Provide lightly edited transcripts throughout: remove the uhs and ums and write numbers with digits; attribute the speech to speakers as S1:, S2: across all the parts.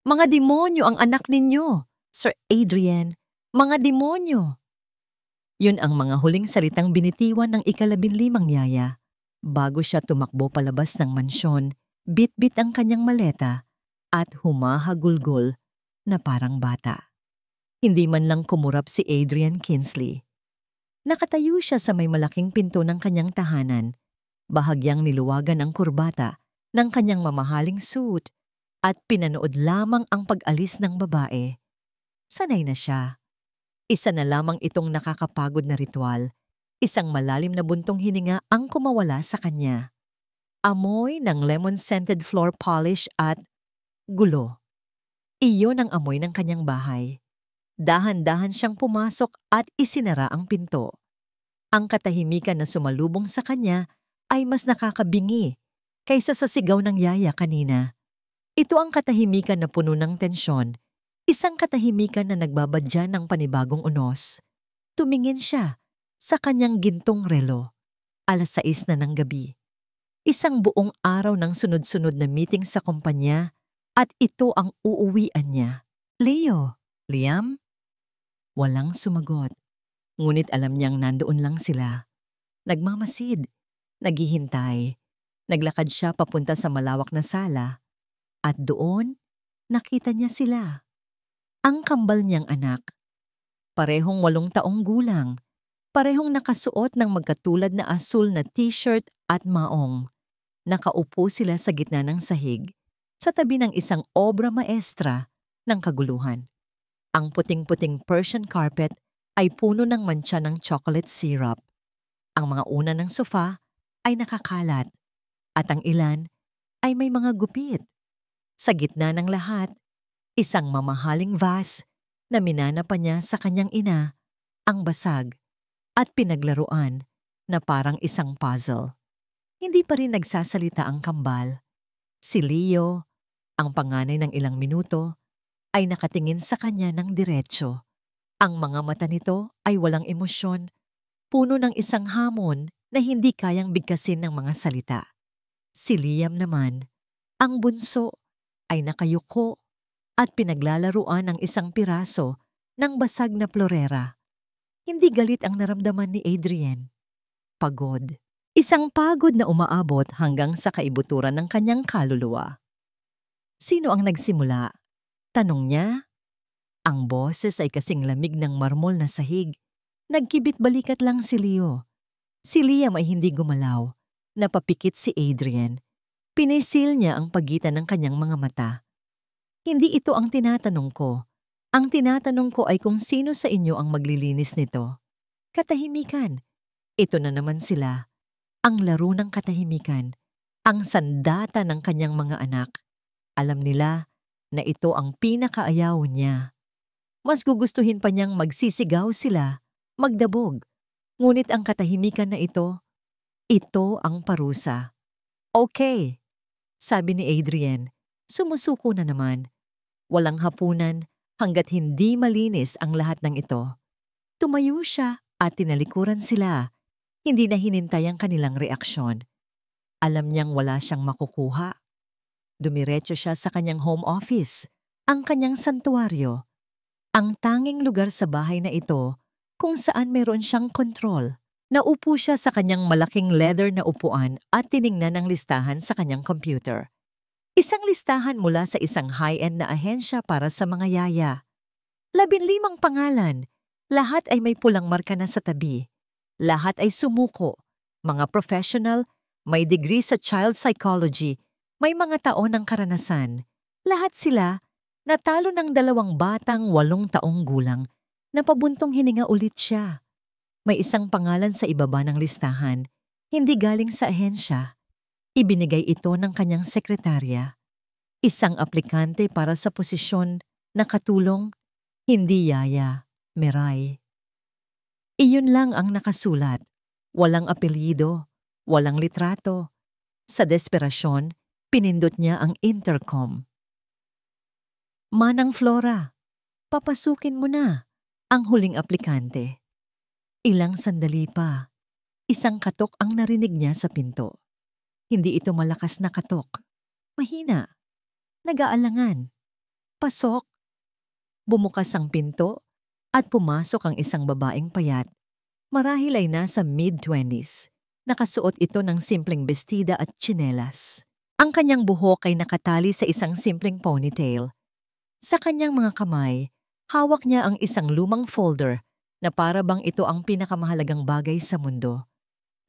S1: Mga demonyo ang anak ninyo, Sir Adrian. Mga demonyo. Yun ang mga huling salitang binitiwan ng ika-15 yaya. Bago siya tumakbo palabas ng mansyon, bit-bit ang kanyang maleta at humahagulgol na parang bata. Hindi man lang kumurap si Adrian Kinsley. Nakatayo siya sa may malaking pinto ng kanyang tahanan, bahagyang niluwagan ang kurbata ng kanyang mamahaling suit at pinanood lamang ang pag-alis ng babae. Sanay na siya. Isa na lamang itong nakakapagod na ritual. Isang malalim na buntong hininga ang kumawala sa kanya. Amoy ng lemon-scented floor polish at gulo. Iyon ang amoy ng kanyang bahay. Dahan-dahan siyang pumasok at isinara ang pinto. Ang katahimikan na sumalubong sa kanya ay mas nakakabingi kaysa sa sigaw ng yaya kanina. Ito ang katahimikan na puno ng tensyon, isang katahimikan na nagbabadya ng panibagong unos. Tumingin siya sa kanyang gintong relo. 6:00 na ng gabi. Isang buong araw ng sunod-sunod na meeting sa kumpanya at ito ang uuwian niya. Leo, Liam? Walang sumagot. Ngunit alam niyang nandoon lang sila. Nagmamasid, naghihintay. Naglakad siya papunta sa malawak na sala. At doon, nakita niya sila. Ang kambal niyang anak. Parehong 8 taong gulang. Parehong nakasuot ng magkatulad na asul na t-shirt at maong. Nakaupo sila sa gitna ng sahig, sa tabi ng isang obra maestra ng kaguluhan. Ang puting-puting Persian carpet ay puno ng mantsa ng chocolate syrup. Ang mga una ng sofa ay nakakalat at ang ilan ay may mga gupit. Sa gitna ng lahat, isang mamahaling vase na minana pa niya sa kanyang ina, ang basag at pinaglaruan na parang isang puzzle. Hindi pa rin nagsasalita ang kambal. Si Leo, ang panganay ng ilang minuto, ay nakatingin sa kanya ng diretso. Ang mga mata nito ay walang emosyon, puno ng isang hamon na hindi kayang bigkasin ng mga salita. Si Liam naman, ang bunso, ay nakayuko at pinaglalaruan ng isang piraso ng basag na florera. Hindi galit ang naramdaman ni Adrian. Pagod. Isang pagod na umaabot hanggang sa kaibuturan ng kanyang kaluluwa. Sino ang nagsimula? Tanong niya. Ang boses ay kasing lamig ng marmol na sahig. Nagkibit balikat lang si Leo. Si Liam ay hindi gumalaw. Napapikit si Adrian. Pinisil niya ang pagitan ng kanyang mga mata. Hindi ito ang tinatanong ko. Ang tinatanong ko ay kung sino sa inyo ang maglilinis nito. Katahimikan. Ito na naman sila. Ang laro ng katahimikan. Ang sandata ng kanyang mga anak. Alam nila na ito ang pinakaayaw niya. Mas gugustuhin pa niyang magsisigaw sila, magdabog. Ngunit ang katahimikan na ito ang parusa. Okay, sabi ni Adrian. Sumusuko na naman. Walang hapunan hanggat hindi malinis ang lahat ng ito. Tumayo siya at tinalikuran sila. Hindi na hinintay ang kanilang reaksyon. Alam niyang wala siyang makukuha. Dumiretso siya sa kanyang home office, ang kanyang santuaryo. Ang tanging lugar sa bahay na ito kung saan mayroon siyang kontrol. Naupo siya sa kanyang malaking leather na upuan at tiningnan ang listahan sa kanyang computer. Isang listahan mula sa isang high-end na ahensya para sa mga yaya. 15 pangalan. Lahat ay may pulang marka na sa tabi. Lahat ay sumuko. Mga professional, may degree sa child psychology, may mga taon ng karanasan. Lahat sila natalo ng 2 batang 8 taong gulang na pabuntong hininga ulit siya. May isang pangalan sa ibaba ng listahan, hindi galing sa ahensya. Ibinigay ito ng kanyang sekretarya. Isang aplikante para sa posisyon na katulong, hindi yaya, Meray. Iyon lang ang nakasulat. Walang apelyido, walang litrato. Sa desperasyon, pinindot niya ang intercom. Manang Flora, papasukin mo na ang huling aplikante. Ilang sandali pa, isang katok ang narinig niya sa pinto. Hindi ito malakas na katok. Mahina, nag-aalangan. Pasok. Bumukas ang pinto at pumasok ang isang babaeng payat. Marahil ay nasa mid-20s. Nakasuot ito ng simpleng bestida at tsinelas. Ang kanyang buhok ay nakatali sa isang simpleng ponytail. Sa kanyang mga kamay, hawak niya ang isang lumang folder na para bang ito ang pinakamahalagang bagay sa mundo.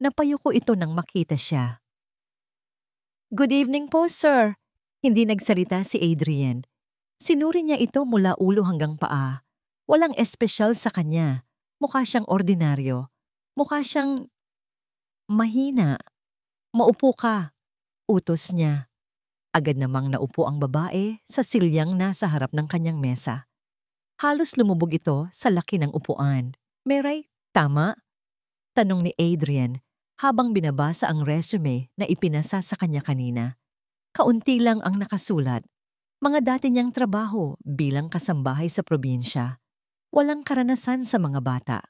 S1: Napayuko ito nang makita siya. "Good evening po, sir." Hindi nagsalita si Adrian. Sinuri niya ito mula ulo hanggang paa. Walang espesyal sa kanya. Mukha siyang ordinaryo. Mukha siyang mahina. "Maupo ka," utos niya. Agad namang naupo ang babae sa silyang nasa harap ng kanyang mesa. Halos lumubog ito sa laki ng upuan. "Meray, tama?" Tanong ni Adrian habang binabasa ang resume na ipinasa sa kanya kanina. Kaunti lang ang nakasulat. Mga dati niyang trabaho bilang kasambahay sa probinsya. Walang karanasan sa mga bata.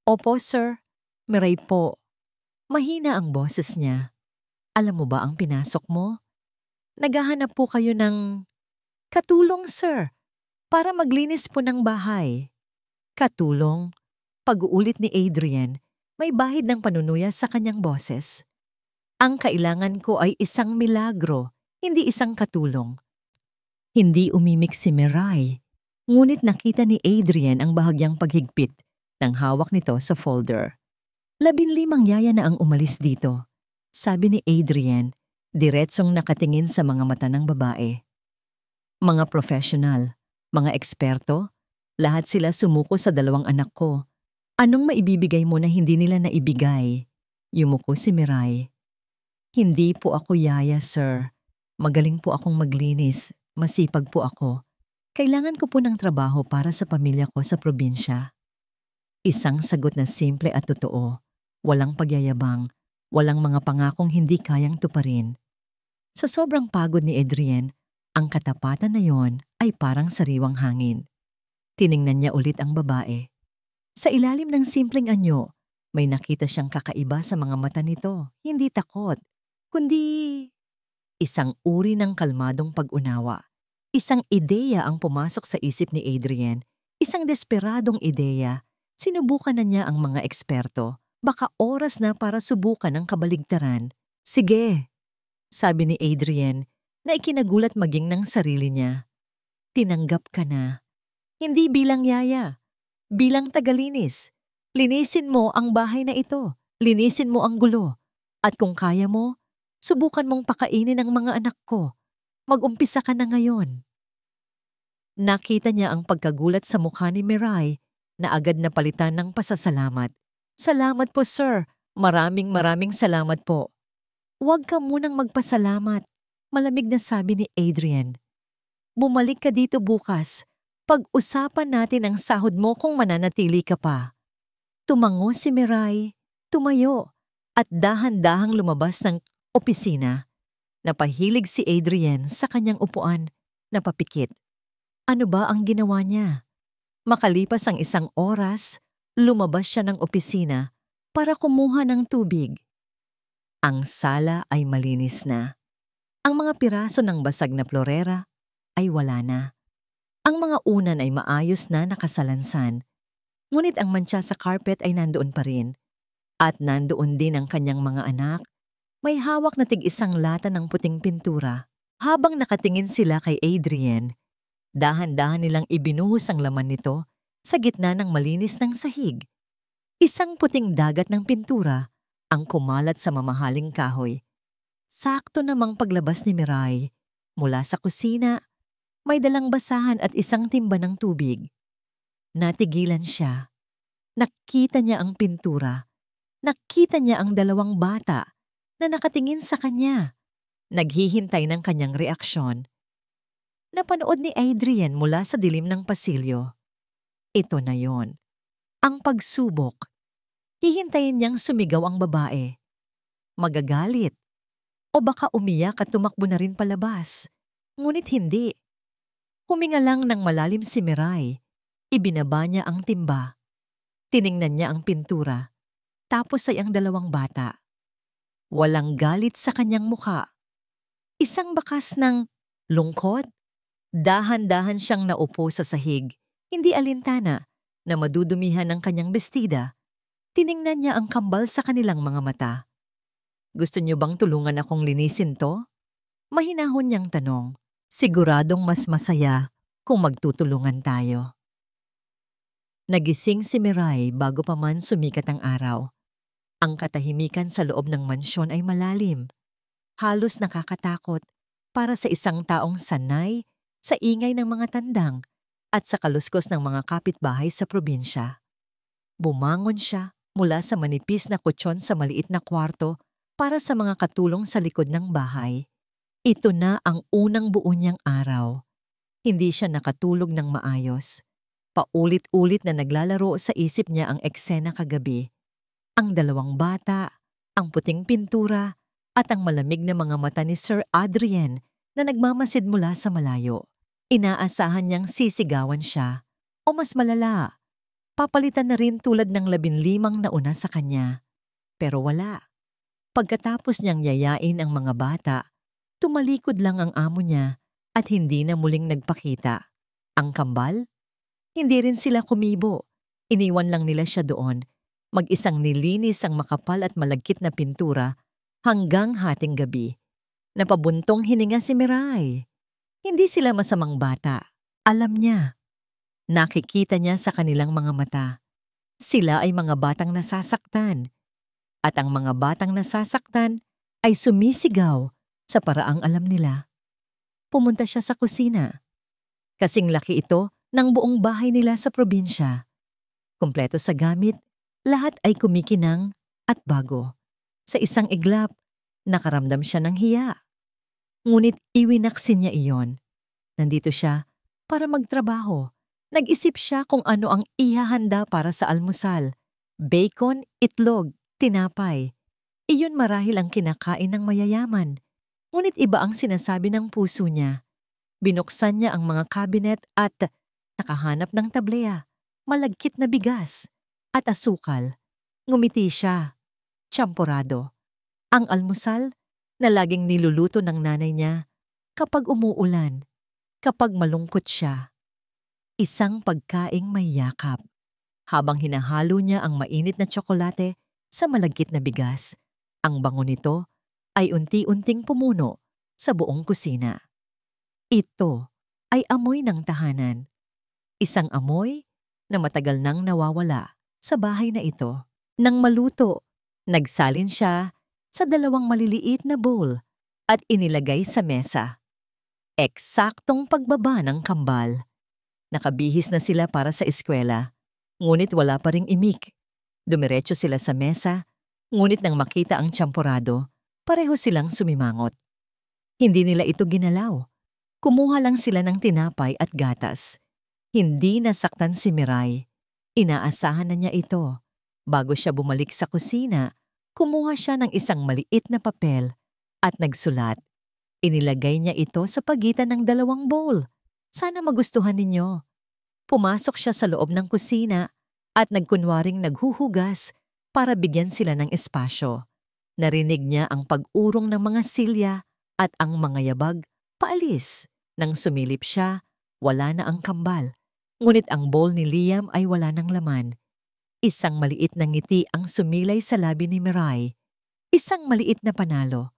S1: "Opo, sir. Meray po." Mahina ang boses niya. "Alam mo ba ang pinasok mo? Naghahanap po kayo ng katulong, sir, para maglinis po ng bahay." Katulong? Pag-uulit ni Adrian, may bahid ng panunuya sa kanyang boses. "Ang kailangan ko ay isang milagro, hindi isang katulong." Hindi umimik si Meray, ngunit nakita ni Adrian ang bahagyang paghigpit ng hawak nito sa folder. 15 yaya na ang umalis dito, sabi ni Adrian, diretsong nakatingin sa mga mata ng babae. Mga professional, mga eksperto, lahat sila sumuko sa 2 anak ko. Anong maibibigay mo na hindi nila naibigay? Yumuko si Meray. "Hindi po ako yaya, sir. Magaling po akong maglinis. Masipag po ako. Kailangan ko po ng trabaho para sa pamilya ko sa probinsya." Isang sagot na simple at totoo. Walang pagyayabang. Walang mga pangakong hindi kayang tuparin. Sa sobrang pagod ni Adrian, ang katapatan na yon ay parang sariwang hangin. Tiningnan niya ulit ang babae. Sa ilalim ng simpleng anyo, may nakita siyang kakaiba sa mga mata nito. Hindi takot, kundi isang uri ng kalmadong pag-unawa. Isang ideya ang pumasok sa isip ni Adrian. Isang desperadong ideya. Sinubukan na niya ang mga eksperto. Baka oras na para subukan ang kabaligtaran. "Sige," sabi ni Adrian, na ikinagulat maging ng sarili niya. "Tinanggap ka na. Hindi bilang yaya, bilang tagalinis. Linisin mo ang bahay na ito. Linisin mo ang gulo. At kung kaya mo, subukan mong pakainin ang mga anak ko. Mag-umpisa ka na ngayon." Nakita niya ang pagkagulat sa mukha ni Meray na agad na palitan ng pasasalamat. "Salamat po, sir. Maraming salamat po." "Huwag ka munang magpasalamat," malamig na sabi ni Adrian. "Bumalik ka dito bukas. Pag-usapan natin ang sahod mo kung mananatili ka pa." Tumango si Meray, tumayo, at dahan-dahang lumabas ng opisina. Napahilig si Adrian sa kanyang upuan, napapikit. Ano ba ang ginawa niya? Makalipas ang 1 oras, lumabas siya ng opisina para kumuha ng tubig. Ang sala ay malinis na. Ang mga piraso ng basag na florera ay wala na. Ang mga unan ay maayos na nakasalansan. Ngunit ang mantsa sa carpet ay nandoon pa rin. At nandoon din ang kanyang mga anak. May hawak na tig-isang lata ng puting pintura. Habang nakatingin sila kay Adrian, dahan-dahan nilang ibinuhos ang laman nito sa gitna ng malinis ng sahig. Isang puting dagat ng pintura ang kumalat sa mamahaling kahoy. Sakto namang paglabas ni Meray mula sa kusina, may dalang basahan at isang timba ng tubig. Natigilan siya. Nakita niya ang pintura. Nakita niya ang 2 bata na nakatingin sa kanya. Naghihintay ng kanyang reaksyon. Napanood ni Adrian mula sa dilim ng pasilyo. Ito na yon. Ang pagsubok. Hihintayin niyang sumigaw ang babae. Magagalit. O baka umiyak at tumakbo na rin palabas. Ngunit hindi. Huminga lang ng malalim si Meray. Ibinaba niya ang timba. Tiningnan niya ang pintura. Tapos ay ang 2 bata. Walang galit sa kanyang mukha. Isang bakas ng lungkot Dahan-dahan siyang naupo sa sahig, hindi alintana, na madudumihan ng kanyang bestida. Tiningnan niya ang kambal sa kanilang mga mata. Gusto niyo bang tulungan akong linisin to? Mahinahon niyang tanong. Siguradong mas masaya kung magtutulungan tayo. Nagising si Mirai bago pa man sumikat ang araw. Ang katahimikan sa loob ng mansyon ay malalim. Halos nakakatakot para sa isang taong sanay sa ingay ng mga tandang at sa kaluskos ng mga kapitbahay sa probinsya. Bumangon siya mula sa manipis na kutsyon sa maliit na kwarto para sa mga katulong sa likod ng bahay. Ito na ang unang buo niyang araw. Hindi siya nakatulog ng maayos. Paulit-ulit na naglalaro sa isip niya ang eksena kagabi. Ang dalawang bata, ang puting pintura, at ang malamig na mga mata ni Sir Adrien na nagmamasid mula sa malayo. Inaasahan niyang sisigawan siya. O mas malala, papalitan na rin tulad ng 15 nauna sa kanya. Pero wala. Pagkatapos niyang yayain ang mga bata, tumalikod lang ang amo niya at hindi na muling nagpakita. Ang kambal? Hindi rin sila kumibo. Iniwan lang nila siya doon. Mag-isang nilinis ang makapal at malagkit na pintura hanggang hating gabi. Napabuntong hininga si Mirai. Hindi sila masamang bata. Alam niya. Nakikita niya sa kanilang mga mata. Sila ay mga batang nasasaktan. At ang mga batang nasasaktan ay sumisigaw sa paraang alam nila. Pumunta siya sa kusina. Kasing laki ito ng buong bahay nila sa probinsya. Kumpleto sa gamit, lahat ay kumikinang at bago. Sa isang iglap, nakaramdam siya ng hiya. Ngunit iwinaksin niya iyon. Nandito siya para magtrabaho. Nag-isip siya kung ano ang ihahanda para sa almusal. Bacon, itlog, tinapay. Iyon marahil ang kinakain ng mayayaman. Ngunit iba ang sinasabi ng puso niya. Binuksan niya ang mga kabinet at nakahanap ng tableya, malagkit na bigas, at asukal. Ngumiti siya. Tsamporado. Ang almusal na laging niluluto ng nanay niya kapag umuulan, kapag malungkot siya. Isang pagkaing may yakap. Habang hinahalo niya ang mainit na tsokolate sa malagkit na bigas, ang bango nito ay unti-unting pumuno sa buong kusina. Ito ay amoy ng tahanan. Isang amoy na matagal nang nawawala sa bahay na ito. Nang maluto, nagsalin siya sa 2 maliliit na bowl at inilagay sa mesa. Eksaktong pagbaba ng kambal. Nakabihis na sila para sa eskwela, ngunit wala pa ring imik. Dumiretso sila sa mesa, ngunit nang makita ang tsamporado, pareho silang sumimangot. Hindi nila ito ginalaw. Kumuha lang sila ng tinapay at gatas. Hindi nasaktan si Mirai. Inaasahan na niya ito. Bago siya bumalik sa kusina, kumuha siya ng isang maliit na papel at nagsulat. Inilagay niya ito sa pagitan ng 2 bowl. Sana magustuhan ninyo. Pumasok siya sa loob ng kusina at nagkunwaring naghuhugas para bigyan sila ng espasyo. Narinig niya ang pag-urong ng mga silya at ang mga yabag paalis. Nang sumilip siya, wala na ang kambal. Ngunit ang bowl ni Liam ay wala ng laman. Isang maliit na ngiti ang sumilay sa labi ni Mirai. Isang maliit na panalo.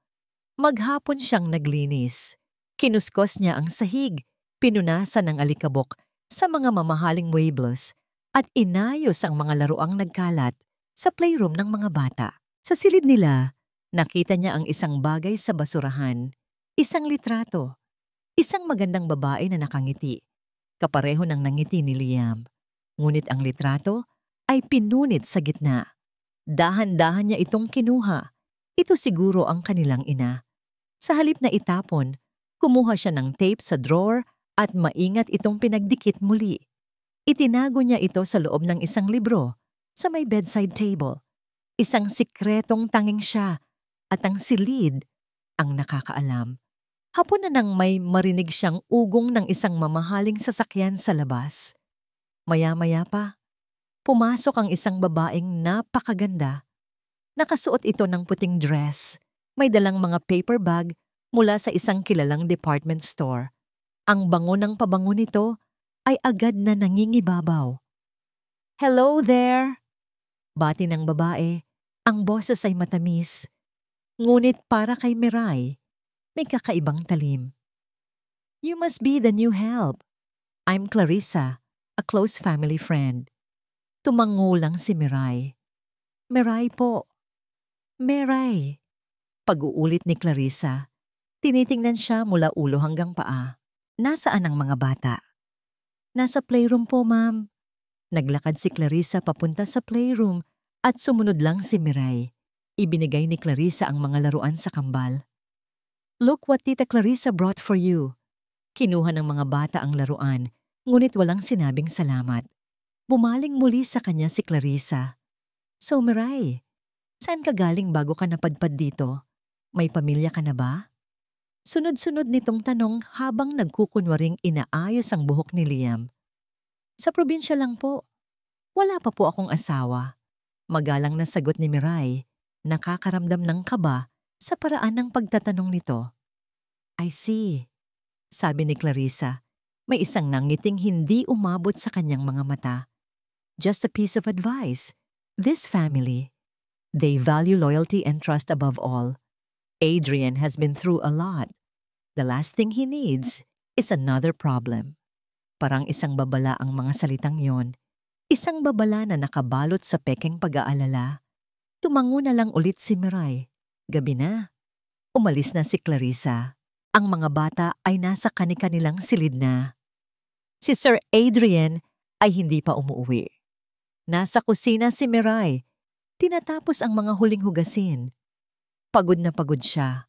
S1: Maghapon siyang naglinis. Kinuskos niya ang sahig, pinunasan ng alikabok sa mga mamahaling weebles at inayos ang mga laruang nagkalat sa playroom ng mga bata. Sa silid nila, nakita niya ang isang bagay sa basurahan, isang litrato, isang magandang babae na nakangiti, kapareho ng nangiti ni Liam. Ngunit ang litrato ay pinunit sa gitna. Dahan-dahan niya itong kinuha. Ito siguro ang kanilang ina. Sa halip na itapon, kumuha siya ng tape sa drawer at maingat itong pinagdikit muli. Itinago niya ito sa loob ng isang libro, sa may bedside table. Isang sikretong tanging siya at ang silid ang nakakaalam. Hapon na nang may marinig siyang ugong ng isang mamahaling sasakyan sa labas. Maya-maya pa, pumasok ang isang babaeng napakaganda. Nakasuot ito ng puting dress, may dalang mga paper bag mula sa isang kilalang department store. Ang bango ng pabango nito ay agad na nangingibabaw. "Hello there!" Bati ng babae. Ang boses ay matamis. Ngunit para kay Miray, may kakaibang talim. "You must be the new help. I'm Clarissa, a close family friend." Tumango lang si Miray. "Miray po." "Miray." Pag-uulit ni Clarissa. Tinitingnan siya mula ulo hanggang paa. "Nasaan ang mga bata?" "Nasa playroom po, ma'am." Naglakad si Clarissa papunta sa playroom at sumunod lang si Miray. Ibinigay ni Clarissa ang mga laruan sa kambal. "Look what Tita Clarissa brought for you." Kinuha ng mga bata ang laruan, ngunit walang sinabing salamat. Bumaling muli sa kanya si Clarissa. "So Miray, saan ka galing bago ka napadpad dito? May pamilya ka na ba?" Sunod-sunod nitong tanong habang nagkukunwaring inaayos ang buhok ni Liam. "Sa probinsya lang po. Wala pa po akong asawa." Magalang na sagot ni Miray, nakakaramdam ng kaba sa paraan ng pagtatanong nito. "I see," sabi ni Clarissa. May isang nangiting hindi umabot sa kanyang mga mata. "Just a piece of advice. This family, they value loyalty and trust above all. Adrian has been through a lot. The last thing he needs is another problem." Parang isang babala ang mga salitang yon. Isang babala na nakabalot sa pekeng pag-aalala. Tumango na lang ulit si Miray. Gabi na. Umalis na si Clarissa. Ang mga bata ay nasa kani-kanilang silid na. Si Sir Adrian ay hindi pa umuwi. Nasa kusina si Miray. Tinatapos ang mga huling hugasin. Pagod na pagod siya.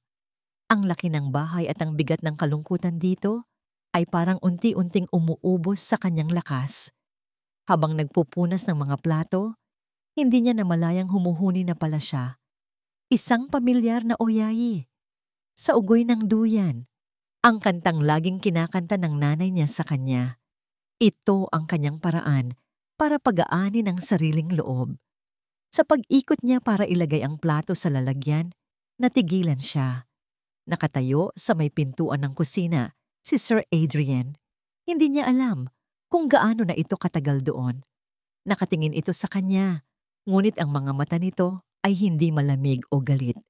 S1: Ang laki ng bahay at ang bigat ng kalungkutan dito ay parang unti-unting umuubos sa kanyang lakas. Habang nagpupunas ng mga plato, hindi niya namalayang humuhuni na pala siya. Isang pamilyar na oyayi. Sa ugoy ng duyan. Ang kantang laging kinakanta ng nanay niya sa kanya. Ito ang kanyang paraan para pagaanin ang sariling loob. Sa pag-ikot niya para ilagay ang plato sa lalagyan, natigilan siya. Nakatayo sa may pintuan ng kusina si Sir Adrian. Hindi niya alam kung gaano na ito katagal doon. Nakatingin ito sa kanya, ngunit ang mga mata nito ay hindi malamig o galit.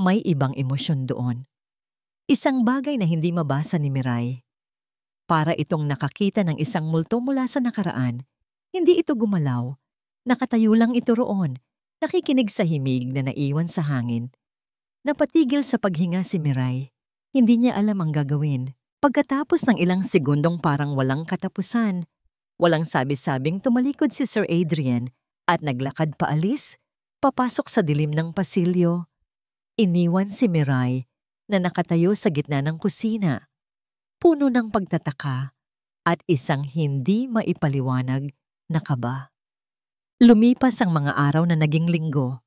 S1: May ibang emosyon doon. Isang bagay na hindi mabasa ni Miray. Para itong nakakita ng isang multo mula sa nakaraan. Hindi ito gumalaw. Nakatayo lang ito roon, nakikinig sa himig na naiwan sa hangin. Napatigil sa paghinga si Miray. Hindi niya alam ang gagawin. Pagkatapos ng ilang segundong parang walang katapusan, walang sabi-sabing tumalikod si Sir Adrian at naglakad paalis, papasok sa dilim ng pasilyo. Iniwan si Miray na nakatayo sa gitna ng kusina, puno ng pagtataka at isang hindi maipaliwanag na kaba. Lumipas ang mga araw na naging linggo.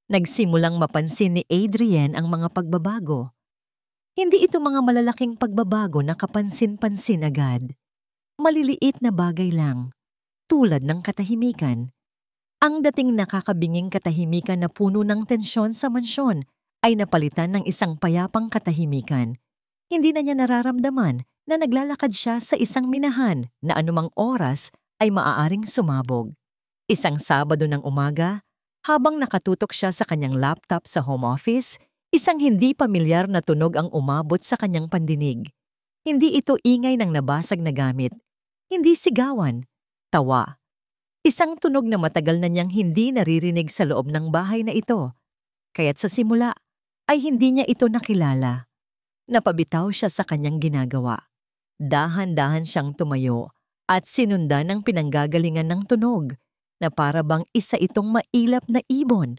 S1: Nagsimulang mapansin ni Adrian ang mga pagbabago. Hindi ito mga malalaking pagbabago na kapansin-pansin agad. Maliliit na bagay lang, tulad ng katahimikan. Ang dating nakakabinging katahimikan na puno ng tensyon sa mansyon ay napalitan ng isang payapang katahimikan. Hindi na niya nararamdaman na naglalakad siya sa isang minahan na anumang oras ay maaaring sumabog. Isang Sabado ng umaga, habang nakatutok siya sa kanyang laptop sa home office, isang hindi pamilyar na tunog ang umabot sa kanyang pandinig. Hindi ito ingay ng nabasag na gamit. Hindi sigawan, tawa. Isang tunog na matagal na niyang hindi naririnig sa loob ng bahay na ito. Kaya't sa simula ay hindi niya ito nakilala. Napabitaw siya sa kanyang ginagawa. Dahan-dahan siyang tumayo at sinundan ng pinanggagalingan ng tunog na para bang isa itong mailap na ibon.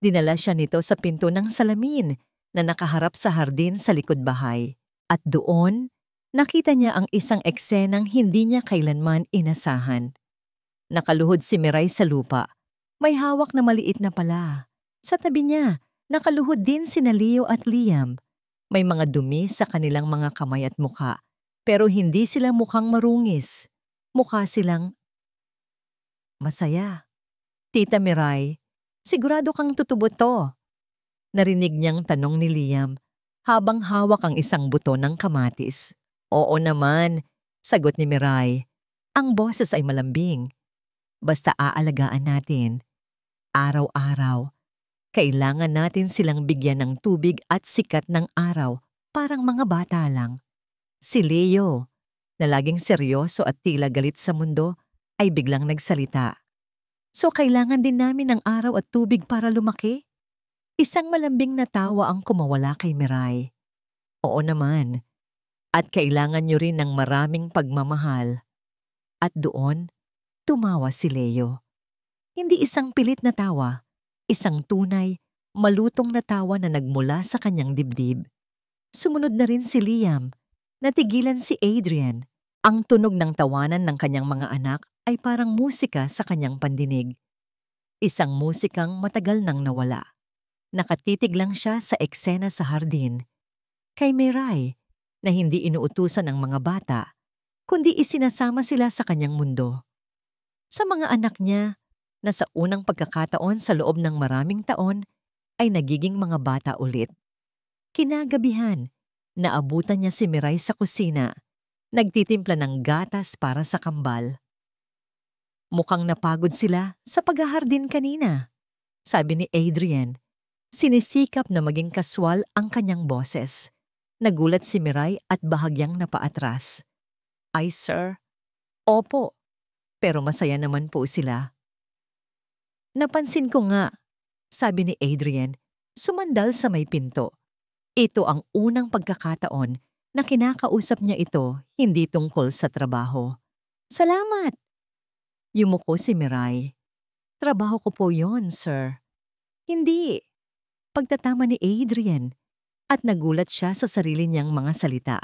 S1: Dinala siya nito sa pinto ng salamin na nakaharap sa hardin sa likod bahay. At doon, nakita niya ang isang eksenang hindi niya kailanman inasahan. Nakaluhod si Miray sa lupa. May hawak na maliit na pala. Sa tabi niya, nakaluhod din sina Leo at Liam. May mga dumi sa kanilang mga kamay at muka, pero hindi sila mukhang marungis. Mukha silang masaya. "Tita Miray, sigurado kang tutubot to?" Narinig niyang tanong ni Liam habang hawak ang isang buto ng kamatis. Oo naman, sagot ni Miray. Ang boses ay malambing. Basta aalagaan natin. Araw-araw. Kailangan natin silang bigyan ng tubig at sikat ng araw, parang mga bata lang. Si Leo, na laging seryoso at tila galit sa mundo, ay biglang nagsalita. So kailangan din namin ng araw at tubig para lumaki? Isang malambing na tawa ang kumawala kay Miray. Oo naman. At kailangan nyo rin ng maraming pagmamahal. At doon, tumawa si Leo. Hindi isang pilit na tawa, isang tunay, malutong na tawa na nagmula sa kanyang dibdib. Sumunod na rin si Liam. Natigilan si Adrian. Ang tunog ng tawanan ng kanyang mga anak ay parang musika sa kanyang pandinig. Isang musikang matagal nang nawala. Nakatitig lang siya sa eksena sa hardin. Kay Miray, na hindi inuutusan ng mga bata, kundi isinasama sila sa kanyang mundo. Sa mga anak niya, na sa unang pagkakataon sa loob ng maraming taon, ay nagiging mga bata ulit. Kinagabihan, naabutan niya si Miray sa kusina, nagtitimpla ng gatas para sa kambal. Mukhang napagod sila sa paghahardin kanina, sabi ni Adrian. Sinisikap na maging kaswal ang kanyang boses. Nagulat si Miray at bahagyang napaatras. Ay sir, opo, pero masaya naman po sila. Napansin ko nga, sabi ni Adrian, sumandal sa may pinto. Ito ang unang pagkakataon na kinakausap niya ito hindi tungkol sa trabaho. Salamat! Yumuko si Miray. Trabaho ko po yon, sir. Hindi. Pagtatama ni Adrian at nagulat siya sa sarili niyang mga salita.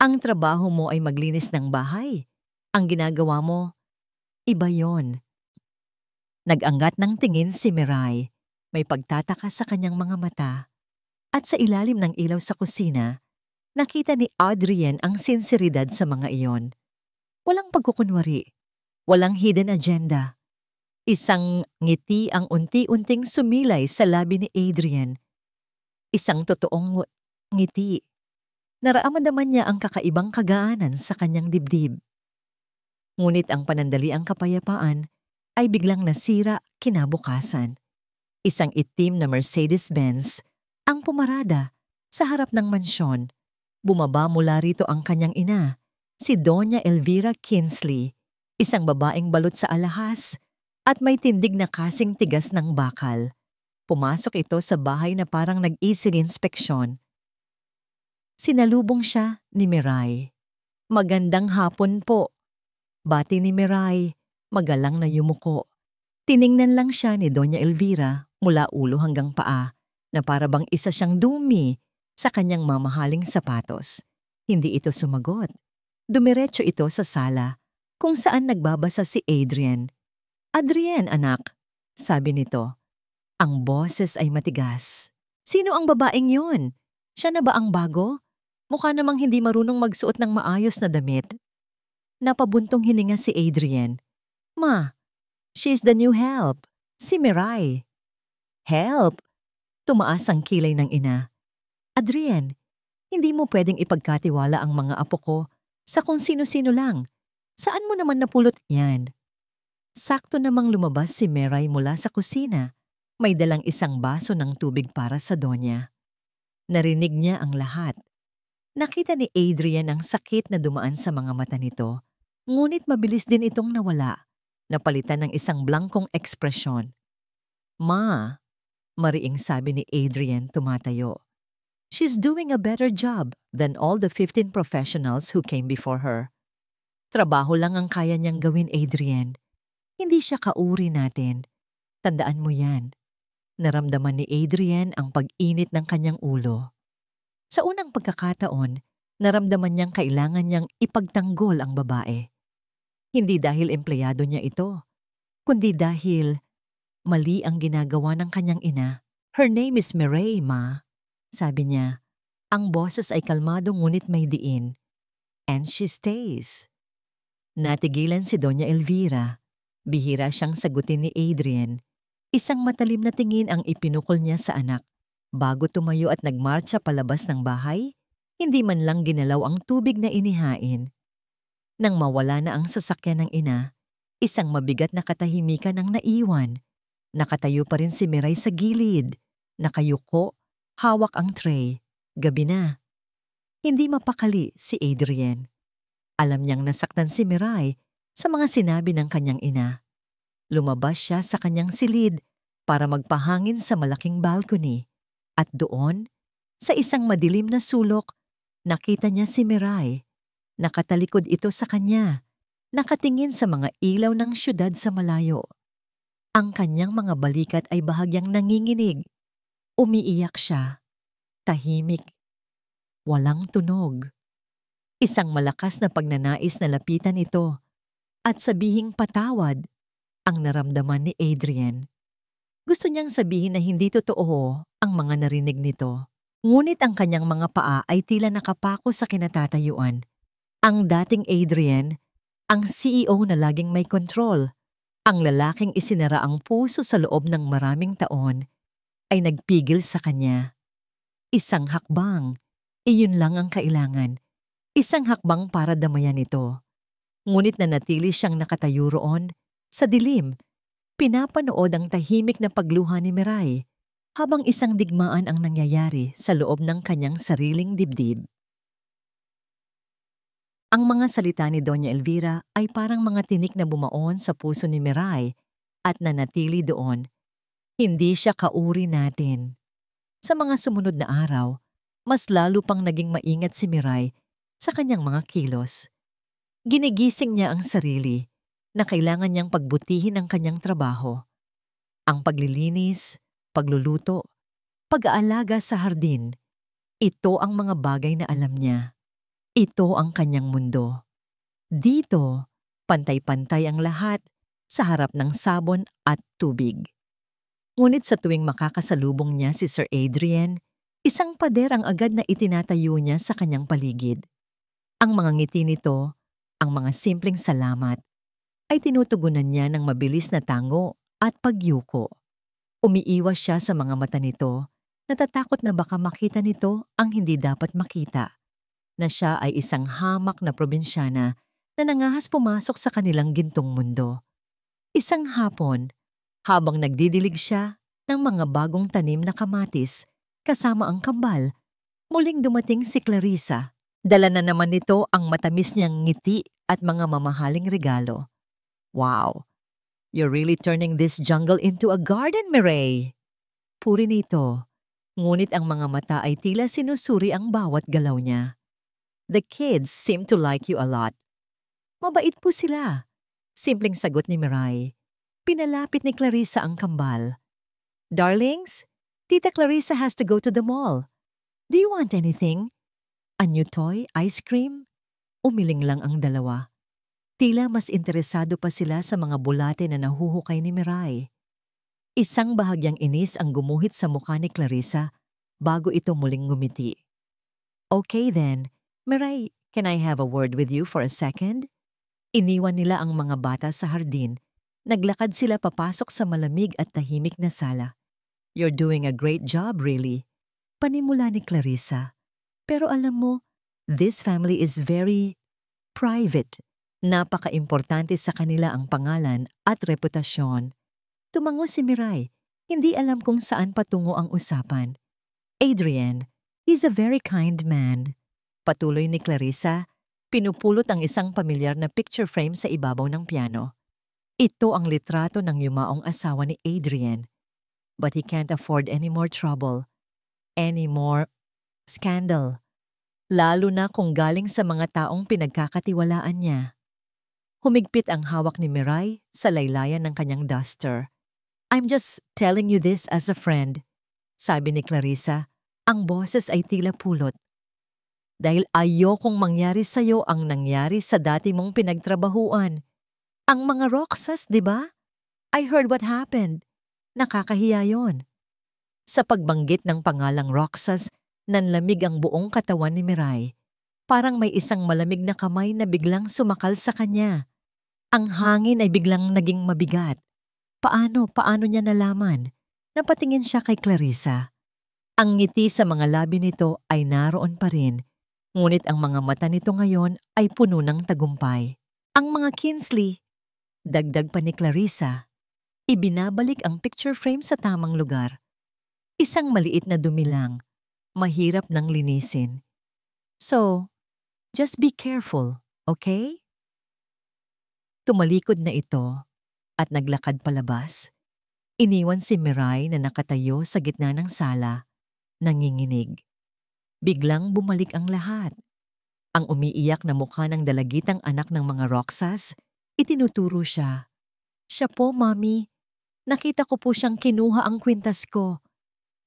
S1: Ang trabaho mo ay maglinis ng bahay. Ang ginagawa mo, iba yon. Nag-angat ng tingin si Miray. May pagtataka sa kanyang mga mata. At sa ilalim ng ilaw sa kusina, nakita ni Adrian ang sinseridad sa mga iyon. Walang pagkukunwari. Walang hidden agenda. Isang ngiti ang unti-unting sumilay sa labi ni Adrian. Isang totoong ngiti. Nararamdaman niya ang kakaibang kagaanan sa kanyang dibdib. Ngunit ang panandaliang kapayapaan ay biglang nasira kinabukasan. Isang itim na Mercedes-Benz ang pumarada sa harap ng mansyon. Bumaba mula rito ang kanyang ina, si Doña Elvira Kinsley, isang babaeng balot sa alahas at may tindig na kasing tigas ng bakal. Pumasok ito sa bahay na parang nag-isig inspeksyon. Sinalubong siya ni Miray. Magandang hapon po. Bati ni Miray, magalang na yumuko. Tiningnan lang siya ni Doña Elvira mula ulo hanggang paa na para bang isa siyang dumi sa kanyang mamahaling sapatos. Hindi ito sumagot. Dumiretso ito sa sala kung saan nagbabasa si Adrian. Adrian, anak, sabi nito. Ang boses ay matigas. Sino ang babaeng yun? Siya na ba ang bago? Mukha namang hindi marunong magsuot ng maayos na damit. Napabuntong hininga si Adrian. Ma, she's the new help. Si Miray. Help? Tumaas ang kilay ng ina. Adrian, hindi mo pwedeng ipagkatiwala ang mga apo ko sa kung sino-sino lang. Saan mo naman napulot yan? Sakto namang lumabas si Miray mula sa kusina. May dalang isang baso ng tubig para sa Donya. Narinig niya ang lahat. Nakita ni Adrian ang sakit na dumaan sa mga mata nito, ngunit mabilis din itong nawala, napalitan ng isang blankong ekspresyon. Ma, mariing sabi ni Adrian tumatayo. She's doing a better job than all the 15 professionals who came before her. Trabaho lang ang kaya niyang gawin, Adrian. Hindi siya kauri natin. Tandaan mo yan. Naramdaman ni Adrian ang pag-init ng kanyang ulo. Sa unang pagkakataon, naramdaman niyang kailangan niyang ipagtanggol ang babae. Hindi dahil empleyado niya ito, kundi dahil mali ang ginagawa ng kanyang ina. Her name is Miray, ma. Sabi niya, ang boses ay kalmado ngunit may diin. And she stays. Natigilan si Doña Elvira. Bihira siyang sagutin ni Adrian. Isang matalim na tingin ang ipinukol niya sa anak. Bago tumayo at nagmarcha palabas ng bahay, Hindi man lang ginalaw ang tubig na inihain. Nang mawala na ang sasakyan ng ina, isang mabigat na katahimikan ang naiwan. Nakatayo pa rin si Miray sa gilid. Nakayuko, hawak ang tray. Gabi na. Hindi mapakali si Adrian. Alam niyang nasaktan si Miray sa mga sinabi ng kanyang ina. Lumabas siya sa kanyang silid para magpahangin sa malaking balcony. At doon, sa isang madilim na sulok, nakita niya si Miray. Nakatalikod ito sa kanya, nakatingin sa mga ilaw ng syudad sa malayo. Ang kanyang mga balikat ay bahagyang nanginginig. Umiiyak siya. Tahimik. Walang tunog. Isang malakas na pagnanais na lapitan ito at sabihing patawad ang naramdaman ni Adrian. Gusto niyang sabihin na hindi totoo ang mga narinig nito. Ngunit ang kanyang mga paa ay tila nakapako sa kinatatayuan. Ang dating Adrian, ang CEO na laging may kontrol, ang lalaking isinara ang puso sa loob ng maraming taon, ay nagpigil sa kanya. Isang hakbang, iyon lang ang kailangan. Isang hakbang para damayan ito. Ngunit nanatili siyang nakatayo roon, sa dilim, pinapanood ang tahimik na pagluha ni Miray, habang isang digmaan ang nangyayari sa loob ng kanyang sariling dibdib. Ang mga salita ni Doña Elvira ay parang mga tinik na bumaon sa puso ni Miray at nanatili doon. Hindi siya kauri natin. Sa mga sumunod na araw, mas lalo pang naging maingat si Miray sa kanyang mga kilos. Ginigising niya ang sarili na kailangan niyang pagbutihin ang kanyang trabaho. Ang paglilinis, pagluluto, pag-aalaga sa hardin, ito ang mga bagay na alam niya. Ito ang kanyang mundo. Dito, pantay-pantay ang lahat sa harap ng sabon at tubig. Ngunit sa tuwing makakasalubong niya si Sir Adrian, isang pader ang agad na itinatayo niya sa kanyang paligid. Ang mga ngiti nito, ang mga simpleng salamat, ay tinutugunan niya ng mabilis na tango at pagyuko. Umiiwas siya sa mga mata nito, natatakot na baka makita nito ang hindi dapat makita. Na siya ay isang hamak na probinsyana na nangahas pumasok sa kanilang gintong mundo. Isang hapon, habang nagdidilig siya ng mga bagong tanim na kamatis kasama ang kambal, muling dumating si Clarissa. Dala na naman nito ang matamis niyang ngiti at mga mamahaling regalo. Wow! You're really turning this jungle into a garden, Miray! Puri nito, ngunit ang mga mata ay tila sinusuri ang bawat galaw niya. The kids seem to like you a lot. Mabait po sila. Simpleng sagot ni Miray. Pinalapit ni Clarissa ang kambal. Darlings, Tita Clarissa has to go to the mall. Do you want anything? A new toy? Ice cream? Umiling lang ang dalawa. Tila mas interesado pa sila sa mga bulate na nahuhukay ni Miray. Isang bahagyang inis ang gumuhit sa mukha ni Clarissa bago ito muling ngumiti. Okay then. Miray, can I have a word with you for a second? Iniwan nila ang mga bata sa hardin. Naglakad sila papasok sa malamig at tahimik na sala. You're doing a great job, really. Panimula ni Clarissa. Pero alam mo, this family is very private. Napaka-importante sa kanila ang pangalan at reputasyon. Tumango si Miray. Hindi alam kung saan patungo ang usapan. Adrian, he's a very kind man. Patuloy ni Clarissa, pinupulot ang isang pamilyar na picture frame sa ibabaw ng piano. Ito ang litrato ng yumaong asawa ni Adrian. But he can't afford any more trouble, any more scandal, lalo na kung galing sa mga taong pinagkakatiwalaan niya. Humigpit ang hawak ni Miray sa laylayan ng kanyang duster. I'm just telling you this as a friend, sabi ni Clarissa, ang boses ay tila pulot. Dahil ayokong mangyari sa'yo ang nangyari sa dati mong pinagtrabahuan. Ang mga Roxas, di ba? I heard what happened. Nakakahiya yon. Sa pagbanggit ng pangalang Roxas, nanlamig ang buong katawan ni Miray. Parang may isang malamig na kamay na biglang sumakal sa kanya. Ang hangin ay biglang naging mabigat. Paano niya nalaman? Napatingin siya kay Clarissa. Ang ngiti sa mga labi nito ay naroon pa rin. Ngunit ang mga mata nito ngayon ay puno ng tagumpay. Ang mga Kinsley, dagdag pa ni Clarissa, ibinabalik ang picture frame sa tamang lugar. Isang maliit na dumi lang, mahirap nang linisin. So, just be careful, okay? Tumalikod na ito at naglakad palabas. Iniwan si Mirai na nakatayo sa gitna ng sala, nanginginig. Biglang bumalik ang lahat. Ang umiiyak na mukha ng dalagitang anak ng mga Roxas, itinuturo siya. Siya po, Mami. Nakita ko po siyang kinuha ang kwintas ko.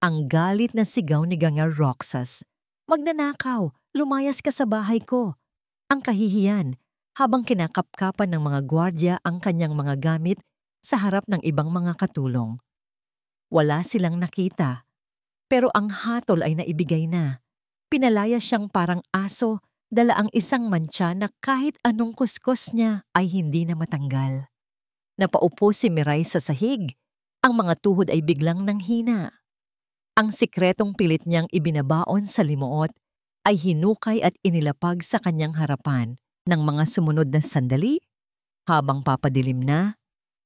S1: Ang galit na sigaw ni Gangar Roxas. Magnanakaw, lumayas ka sa bahay ko. Ang kahihiyan, habang kinakapkapan ng mga gwardya ang kanyang mga gamit sa harap ng ibang mga katulong. Wala silang nakita, pero ang hatol ay naibigay na. Pinalaya siyang parang aso, dala ang isang mantsa na kahit anong kuskus niya ay hindi na matanggal. Napaupo si Mirai sa sahig. Ang mga tuhod ay biglang nanghina. Ang sikretong pilit niyang ibinabaon sa limuot ay hinukay at inilapag sa kanyang harapan. Ng mga sumunod na sandali, habang papadilim na,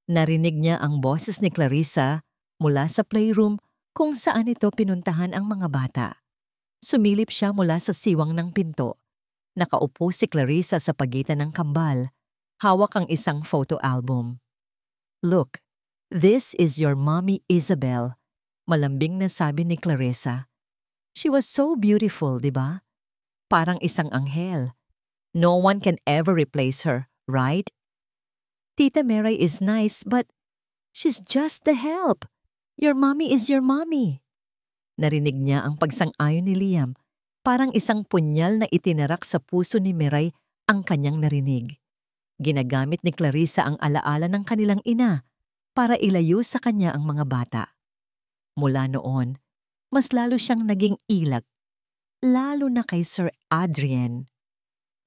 S1: narinig niya ang boses ni Clarissa mula sa playroom kung saan ito pinuntahan ang mga bata. Sumilip siya mula sa siwang ng pinto. Nakaupo si Clarissa sa pagitan ng kambal. Hawak ang isang photo album. "Look, this is your mommy Isabel," malambing na sabi ni Clarissa. "She was so beautiful, di ba? Parang isang anghel. No one can ever replace her, right? Tita Mary is nice, but she's just the help. Your mommy is your mommy." Narinig niya ang pagsang-ayon ni Liam. Parang isang punyal na itinarak sa puso ni Mirai ang kanyang narinig. Ginagamit ni Clarissa ang alaala ng kanilang ina para ilayo sa kanya ang mga bata. Mula noon, mas lalo siyang naging ilag, lalo na kay Sir Adrian.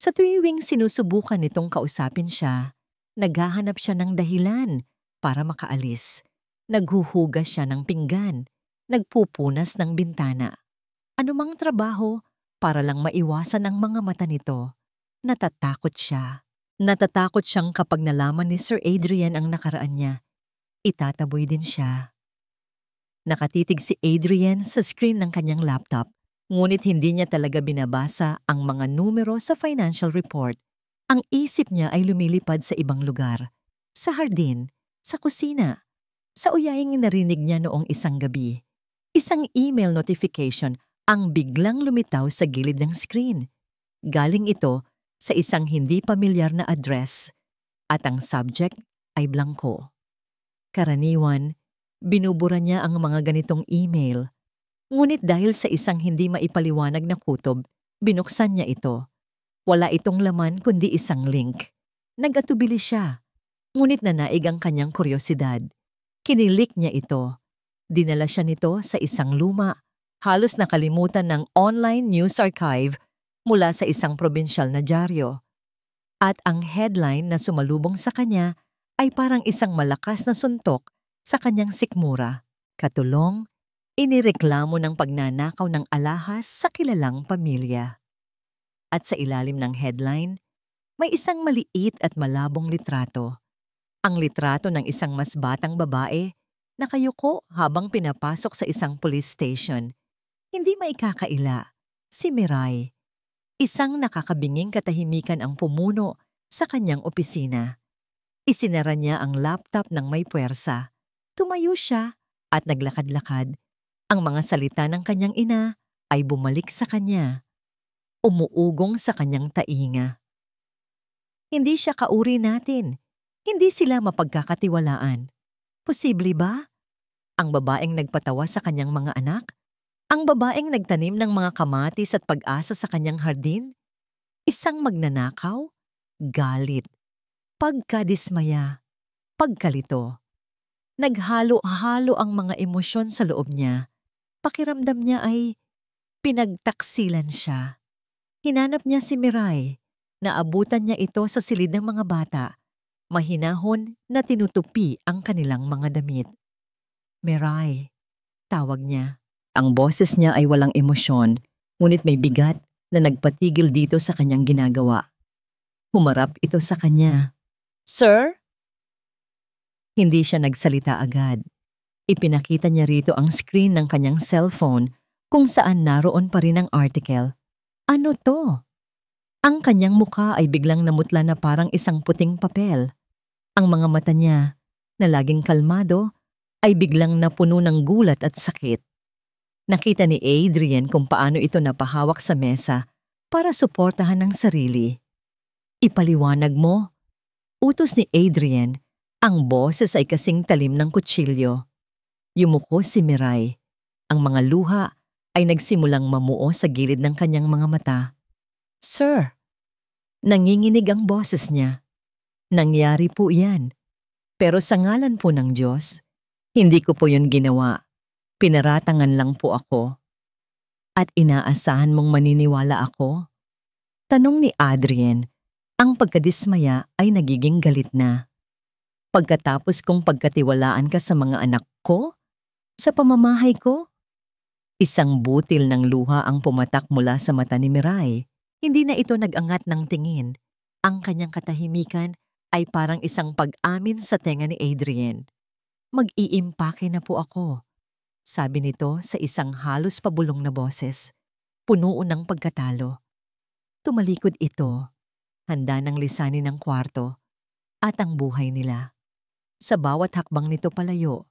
S1: Sa tuwing sinusubukan nitong kausapin siya, naghahanap siya ng dahilan para makaalis. Naghuhugas siya ng pinggan, nagpupunas ng bintana. Anumang trabaho para lang maiwasan ang mga mata nito. Natatakot siya. Natatakot siyang kapag nalaman ni Sir Adrian ang nakaraan niya, itataboy din siya. Nakatitig si Adrian sa screen ng kanyang laptop. Ngunit hindi niya talaga binabasa ang mga numero sa financial report. Ang isip niya ay lumilipad sa ibang lugar. Sa hardin, sa kusina, sa uyaying narinig niya noong isang gabi. Isang email notification ang biglang lumitaw sa gilid ng screen. Galing ito sa isang hindi pamilyar na address at ang subject ay blanco. Karaniwan, binubura niya ang mga ganitong email. Ngunit dahil sa isang hindi maipaliwanag na kutob, binuksan niya ito. Wala itong laman kundi isang link. Nag-atubili siya, ngunit nanaig ang kanyang kuryosidad. Kinilik niya ito. Dinala siya nito sa isang luma, halos nakalimutan ng online news archive mula sa isang probinsyal na dyaryo. At ang headline na sumalubong sa kanya ay parang isang malakas na suntok sa kanyang sikmura. Katulong, inireklamo ng pagnanakaw ng alahas sa kilalang pamilya. At sa ilalim ng headline, may isang maliit at malabong litrato. Ang litrato ng isang mas batang babae nakayuko habang pinapasok sa isang police station. Hindi maikakaila, si Mirai. Isang nakakabinging katahimikan ang pumuno sa kanyang opisina. Isinara niya ang laptop ng may puwersa. Tumayo siya at naglakad-lakad. Ang mga salita ng kanyang ina ay bumalik sa kanya. Umuugong sa kanyang tainga. Hindi siya kauri natin. Hindi sila mapagkakatiwalaan. Posible ba? Ang babaeng nagpatawa sa kanyang mga anak? Ang babaeng nagtanim ng mga kamatis at pag-asa sa kanyang hardin? Isang magnanakaw? Galit. Pagkadismaya. Pagkalito. Naghalo-halo ang mga emosyon sa loob niya. Pakiramdam niya ay pinagtaksilan siya. Hinanap niya si Mirai. Naabutan niya ito sa silid ng mga bata. Mahinahon na tinutupi ang kanilang mga damit. Mirai, tawag niya. Ang boses niya ay walang emosyon, ngunit may bigat, na nagpatigil dito sa kanyang ginagawa. Humarap ito sa kanya. "Sir?" Hindi siya nagsalita agad. Ipinakita niya rito ang screen ng kanyang cellphone kung saan naroon pa rin ang article. Ano to? Ang kanyang mukha ay biglang namutla na parang isang puting papel. Ang mga mata niya, na laging kalmado, ay biglang napuno ng gulat at sakit. Nakita ni Adrian kung paano ito napahawak sa mesa para suportahan ang sarili. "Ipaliwanag mo." Utos ni Adrian, ang boses ay kasing talim ng kutsilyo. Yumuko si Miray. Ang mga luha ay nagsimulang mamuo sa gilid ng kanyang mga mata. "Sir." Nanginginig ang boses niya. "Nangyari po yan. Pero sa ngalan po ng Diyos, hindi ko po yun ginawa. Pinaratangan lang po ako." "At inaasahan mong maniniwala ako?" Tanong ni Adrian. Ang pagkadismaya ay nagiging galit na. "Pagkatapos kong pagkatiwalaan ka sa mga anak ko? Sa pamamahay ko?" Isang butil ng luha ang pumatak mula sa mata ni Miray. Hindi na ito nag-angat ng tingin. Ang kanyang katahimikan ay parang isang pag-amin sa tenga ni Adrian. "Mag-iimpake na po ako," sabi nito sa isang halos pabulong na boses, puno ng pagkatalo. Tumalikod ito, handa ng lisanin ng kwarto at ang buhay nila. Sa bawat hakbang nito palayo,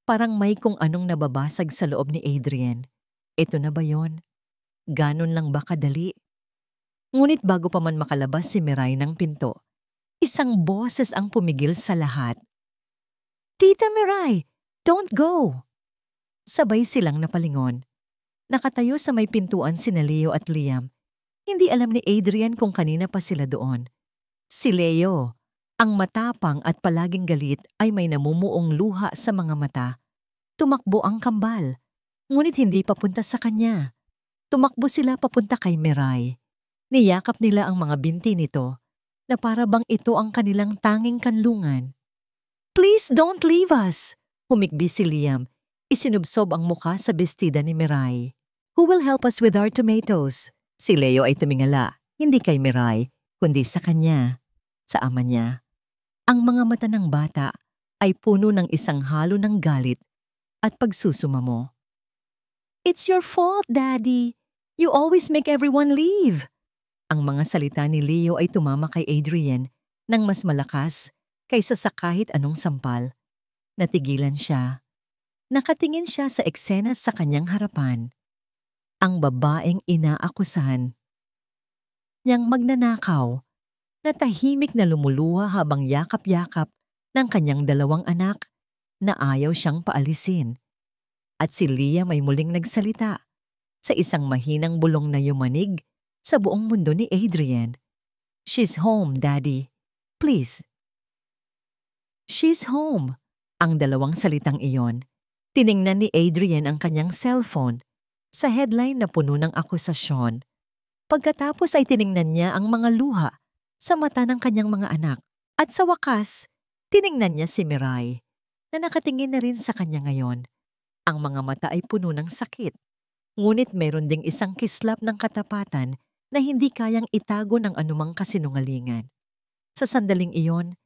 S1: parang may kung anong nababasag sa loob ni Adrian. Ito na ba yon? Ganon lang ba kadali? Ngunit bago pa man makalabas si Miray ng pinto, isang boses ang pumigil sa lahat. "Tita Miray, don't go!" Sabay silang napalingon. Nakatayo sa may pintuan sina Leo at Liam. Hindi alam ni Adrian kung kanina pa sila doon. Si Leo, ang matapang at palaging galit, ay may namumuong luha sa mga mata. Tumakbo ang kambal, ngunit hindi papunta sa kanya. Tumakbo sila papunta kay Miray. Niyakap nila ang mga binti nito na para bang ito ang kanilang tanging kanlungan. "Please don't leave us!" Humikbi si Liam. Isinubsob ang mukha sa bestida ni Miray. "Who will help us with our tomatoes?" Si Leo ay tumingala, hindi kay Miray, kundi sa kanya, sa ama niya. Ang mga mata ng bata ay puno ng isang halo ng galit at pagsusumamo. "It's your fault, Daddy. You always make everyone leave." Ang mga salita ni Leo ay tumama kay Adrian nang mas malakas kaysa sa kahit anong sampal. Natigilan siya. Nakatingin siya sa eksena sa kanyang harapan. Ang babaeng inaakusahan niyang magnanakaw, na tahimik na lumuluha habang yakap-yakap ng kanyang dalawang anak na ayaw siyang paalisin. At si Liam ay muling nagsalita sa isang mahinang bulong na yumanig sa buong mundo ni Adrian. "She's home, Daddy. Please." "She's home." Ang dalawang salitang iyon. Tiningnan ni Adrian ang kanyang cellphone sa headline na puno ng akusasyon. Pagkatapos ay tiningnan niya ang mga luha sa mata ng kanyang mga anak. At sa wakas, tiningnan niya si Miray, na nakatingin na rin sa kanya ngayon. Ang mga mata ay puno ng sakit. Ngunit meron ding isang kislap ng katapatan na hindi kayang itago ng anumang kasinungalingan. Sa sandaling iyon,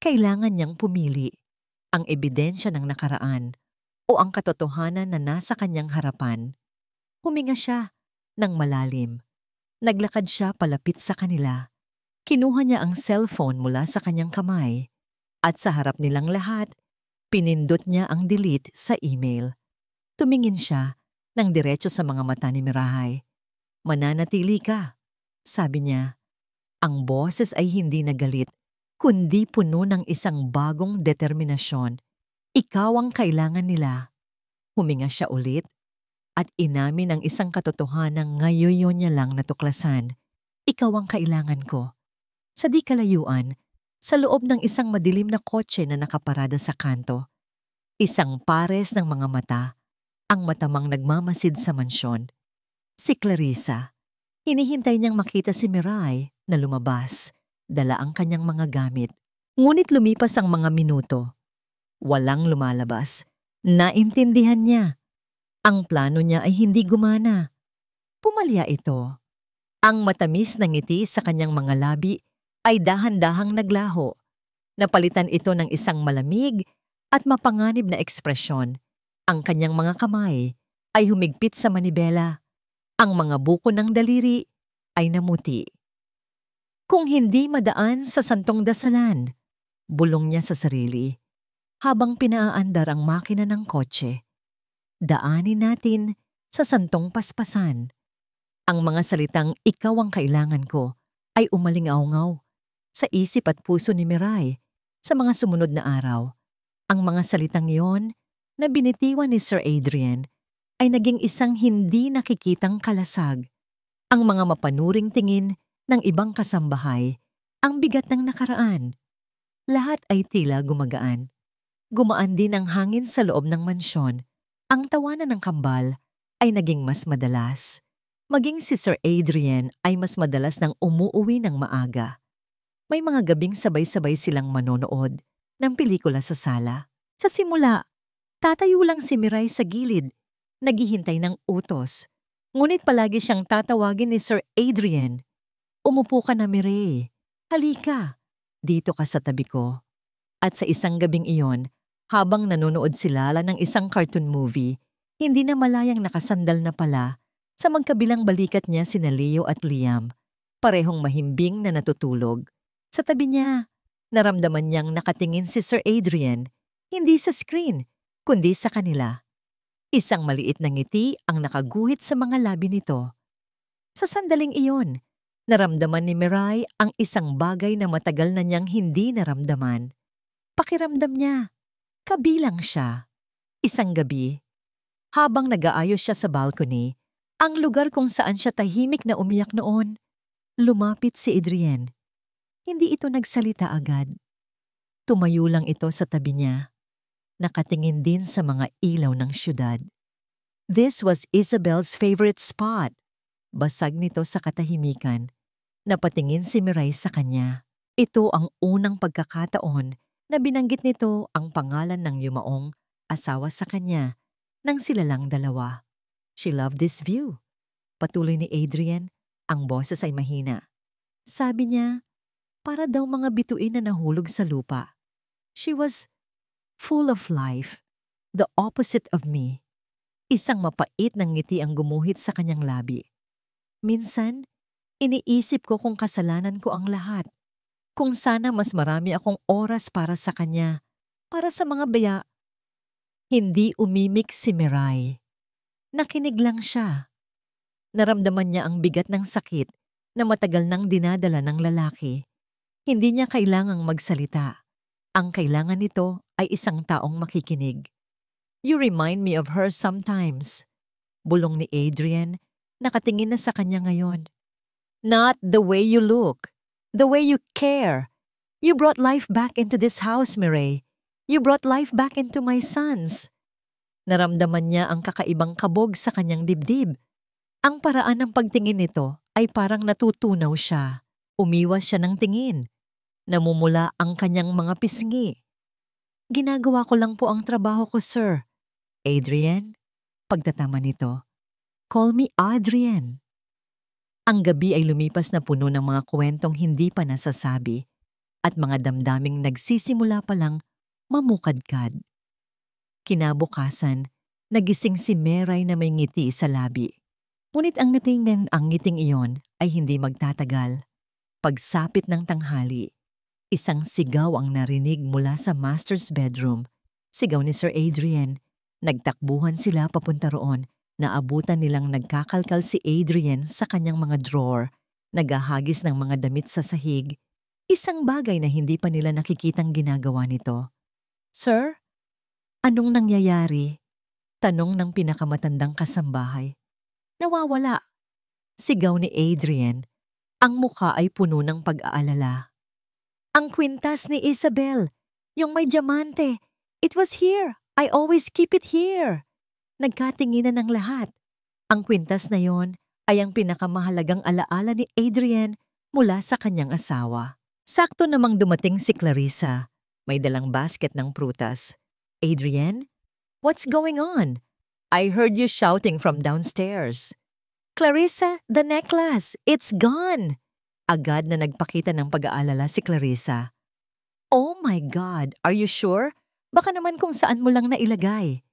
S1: kailangan niyang pumili ang ebidensya ng nakaraan o ang katotohanan na nasa kanyang harapan. Huminga siya ng malalim. Naglakad siya palapit sa kanila. Kinuha niya ang cellphone mula sa kanyang kamay at sa harap nilang lahat, pinindot niya ang delete sa email. Tumingin siya ng diretso sa mga mata ni Miray. "Mananatili ka," sabi niya. Ang boses ay hindi nagalit, kundi puno ng isang bagong determinasyon. Ikaw ang kailangan nila. Huminga siya ulit at inamin ang isang katotohanan ngayon niya lang natuklasan. Ikaw ang kailangan ko. Sa di kalayuan, sa loob ng isang madilim na kotse na nakaparada sa kanto, isang pares ng mga mata, ang matamang nagmamasid sa mansyon. Si Clarissa. Hinihintay niyang makita si Miray na lumabas, dala ang kanyang mga gamit. Ngunit lumipas ang mga minuto. Walang lumalabas. Naintindihan niya. Ang plano niya ay hindi gumana. Pumalya ito. Ang matamis na ngiti sa kanyang mga labi ay dahan-dahang naglaho. Napalitan ito ng isang malamig at mapanganib na ekspresyon. Ang kanyang mga kamay ay humigpit sa manibela. Ang mga buko ng daliri ay namuti. Kung hindi madaan sa santong dasalan, bulong niya sa sarili, habang pinaaandar ang makina ng kotse. Daanin natin sa santong paspasan. Ang mga salitang ikaw ang kailangan ko ay umalingaw-ngaw sa isip at puso ni Miray sa mga sumunod na araw. Ang mga salitang yon na binitiwan ni Sir Adrian ay naging isang hindi nakikitang kalasag. Ang mga mapanuring tingin ng ibang kasambahay, ang bigat ng nakaraan. Lahat ay tila gumagaan. Gumaan din ang hangin sa loob ng mansyon. Ang tawanan ng kambal ay naging mas madalas. Maging si Sir Adrian ay mas madalas nang umuuwi ng maaga. May mga gabing sabay-sabay silang manonood ng pelikula sa sala. Sa simula, tatayo lang si Miray sa gilid, naghihintay ng utos. Ngunit palagi siyang tatawagin ni Sir Adrian. Umupo ka na, Miray. Halika, dito ka sa tabi ko. At sa isang gabing iyon, habang nanonood si Lala ng isang cartoon movie, hindi na malayang nakasandal na pala sa magkabilang balikat niya sina Leo at Liam, parehong mahimbing na natutulog. Sa tabi niya, naramdaman niyang nakatingin si Sir Adrian, hindi sa screen, kundi sa kanila. Isang maliit na ngiti ang nakaguhit sa mga labi nito. Sa sandaling iyon, naramdaman ni Miray ang isang bagay na matagal na niyang hindi naramdaman. Pakiramdam niya, kabilang siya. Isang gabi, habang nag-aayos siya sa balcony, ang lugar kung saan siya tahimik na umiyak noon, lumapit si Adrian. Hindi ito nagsalita agad. Tumayo lang ito sa tabi niya, nakatingin din sa mga ilaw ng syudad. This was Isabel's favorite spot. Basag nito sa katahimikan. Napatingin si Miray sa kanya. Ito ang unang pagkakataon na binanggit nito ang pangalan ng yumaong asawa sa kanya nang sila lang dalawa. She loved this view. Patuloy ni Adrian, ang boses ay mahina. Sabi niya, para daw mga bituin na nahulog sa lupa. She was full of life, the opposite of me. Isang mapait ng ngiti ang gumuhit sa kanyang labi. Minsan, iniisip ko kung kasalanan ko ang lahat. Kung sana mas marami akong oras para sa kanya, para sa mga baya. Hindi umimik si Miray. Nakinig lang siya. Naramdaman niya ang bigat ng sakit na matagal nang dinadala ng lalaki. Hindi niya kailangang magsalita. Ang kailangan nito ay isang taong makikinig. You remind me of her sometimes. Bulong ni Adrian, nakatingin na sa kanya ngayon. Not the way you look, the way you care. You brought life back into this house, Miray. You brought life back into my sons. Naramdaman niya ang kakaibang kabog sa kanyang dibdib. Ang paraan ng pagtingin nito ay parang natutunaw siya. Umiwas siya ng tingin. Namumula ang kanyang mga pisngi. Ginagawa ko lang po ang trabaho ko, sir. Adrian? Pagtatama nito. Call me Adrian. Ang gabi ay lumipas na puno ng mga kwentong hindi pa nasasabi at mga damdaming nagsisimula pa lang mamukadkad. Kinabukasan, nagising si Miray na may ngiti sa labi. Ngunit ang ngiting iyon ay hindi magtatagal. Pagsapit ng tanghali, isang sigaw ang narinig mula sa master's bedroom. Sigaw ni Sir Adrian. Nagtakbuhan sila papunta roon. Naabutan nilang nagkakalkal si Adrian sa kanyang mga drawer, naghahagis ng mga damit sa sahig. Isang bagay na hindi pa nila nakikitang ginagawa nito. Sir, anong nangyayari? Tanong ng pinakamatandang kasambahay. Nawawala. Sigaw ni Adrian. Ang mukha ay puno ng pag-aalala. Ang kwintas ni Isabel, yung may diamante. It was here. I always keep it here. Nagkatinginan ng lahat. Ang kwintas na yon ay ang pinakamahalagang alaala ni Adrian mula sa kanyang asawa. Sakto namang dumating si Clarissa. May dalang basket ng prutas. Adrian, what's going on? I heard you shouting from downstairs. Clarissa, the necklace! It's gone! Agad na nagpakita ng pag-aalala si Clarissa. Oh my God! Are you sure? Baka naman kung saan mo lang nailagay.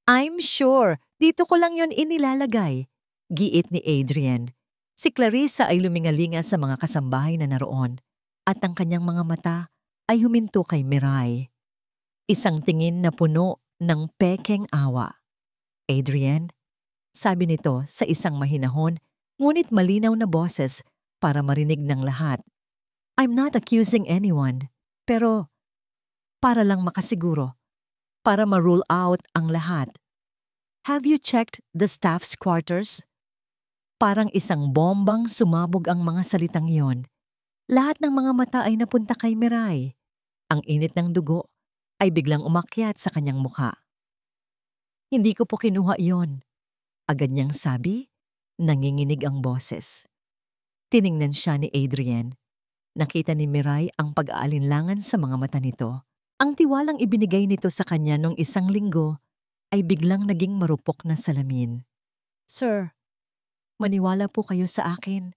S1: I'm sure! Dito ko lang yon inilalagay. Giit ni Adrian. Si Clarissa ay lumingalinga sa mga kasambahay na naroon at ang kanyang mga mata ay huminto kay Miray. Isang tingin na puno ng pekeng awa. Adrian, sabi nito sa isang mahinahon ngunit malinaw na boses para marinig ng lahat. I'm not accusing anyone, pero para lang makasiguro, para ma-rule out ang lahat. Have you checked the staff's quarters? Parang isang bombang sumabog ang mga salitang iyon. Lahat ng mga mata ay napunta kay Miray. Ang init ng dugo ay biglang umakyat sa kanyang mukha. Hindi ko po kinuha iyon. Agad niyang sabi, nanginginig ang boses. Tiningnan siya ni Adrian. Nakita ni Miray ang pag-aalinlangan sa mga mata nito. Ang tiwalang ibinigay nito sa kanya nung isang linggo ay biglang naging marupok na salamin. Sir, maniwala po kayo sa akin,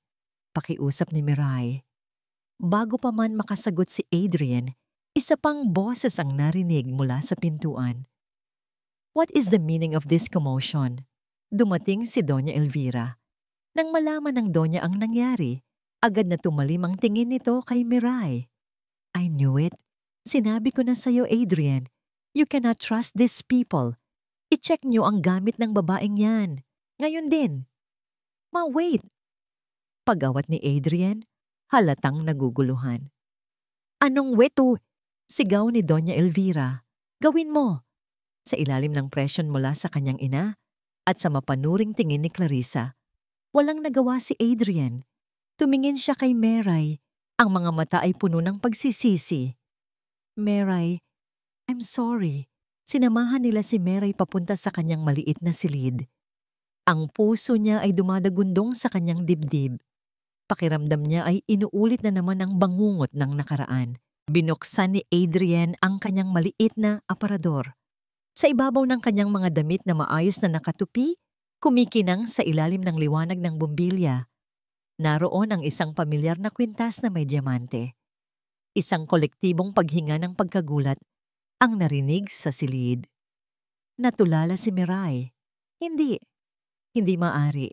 S1: pakiusap ni Miray. Bago pa man makasagot si Adrian, isa pang boses ang narinig mula sa pintuan. What is the meaning of this commotion? Dumating si Doña Elvira. Nang malaman ng Doña ang nangyari, agad na tumalim ang tingin nito kay Miray. I knew it. Sinabi ko na sa'yo, Adrian. You cannot trust these people. I-check niyo ang gamit ng babaeng yan. Ngayon din. Wait. Pagawat ni Adrian, halatang naguguluhan. Anong weto? Sigaw ni Doña Elvira. Gawin mo. Sa ilalim ng presyon mula sa kanyang ina at sa mapanuring tingin ni Clarissa, walang nagawa si Adrian. Tumingin siya kay Miray. Ang mga mata ay puno ng pagsisisi. Miray, I'm sorry. Sinamahan nila si Miray papunta sa kanyang maliit na silid. Ang puso niya ay dumadagundong sa kanyang dibdib. Pakiramdam niya ay inuulit na naman ang bangungot ng nakaraan. Binuksan ni Adrian ang kanyang maliit na aparador. Sa ibabaw ng kanyang mga damit na maayos na nakatupi, kumikinang sa ilalim ng liwanag ng bumbilya. Naroon ang isang pamilyar na kwintas na may diamante. Isang kolektibong paghinga ng pagkagulat ang narinig sa silid. Natulala si Miray. Hindi maari.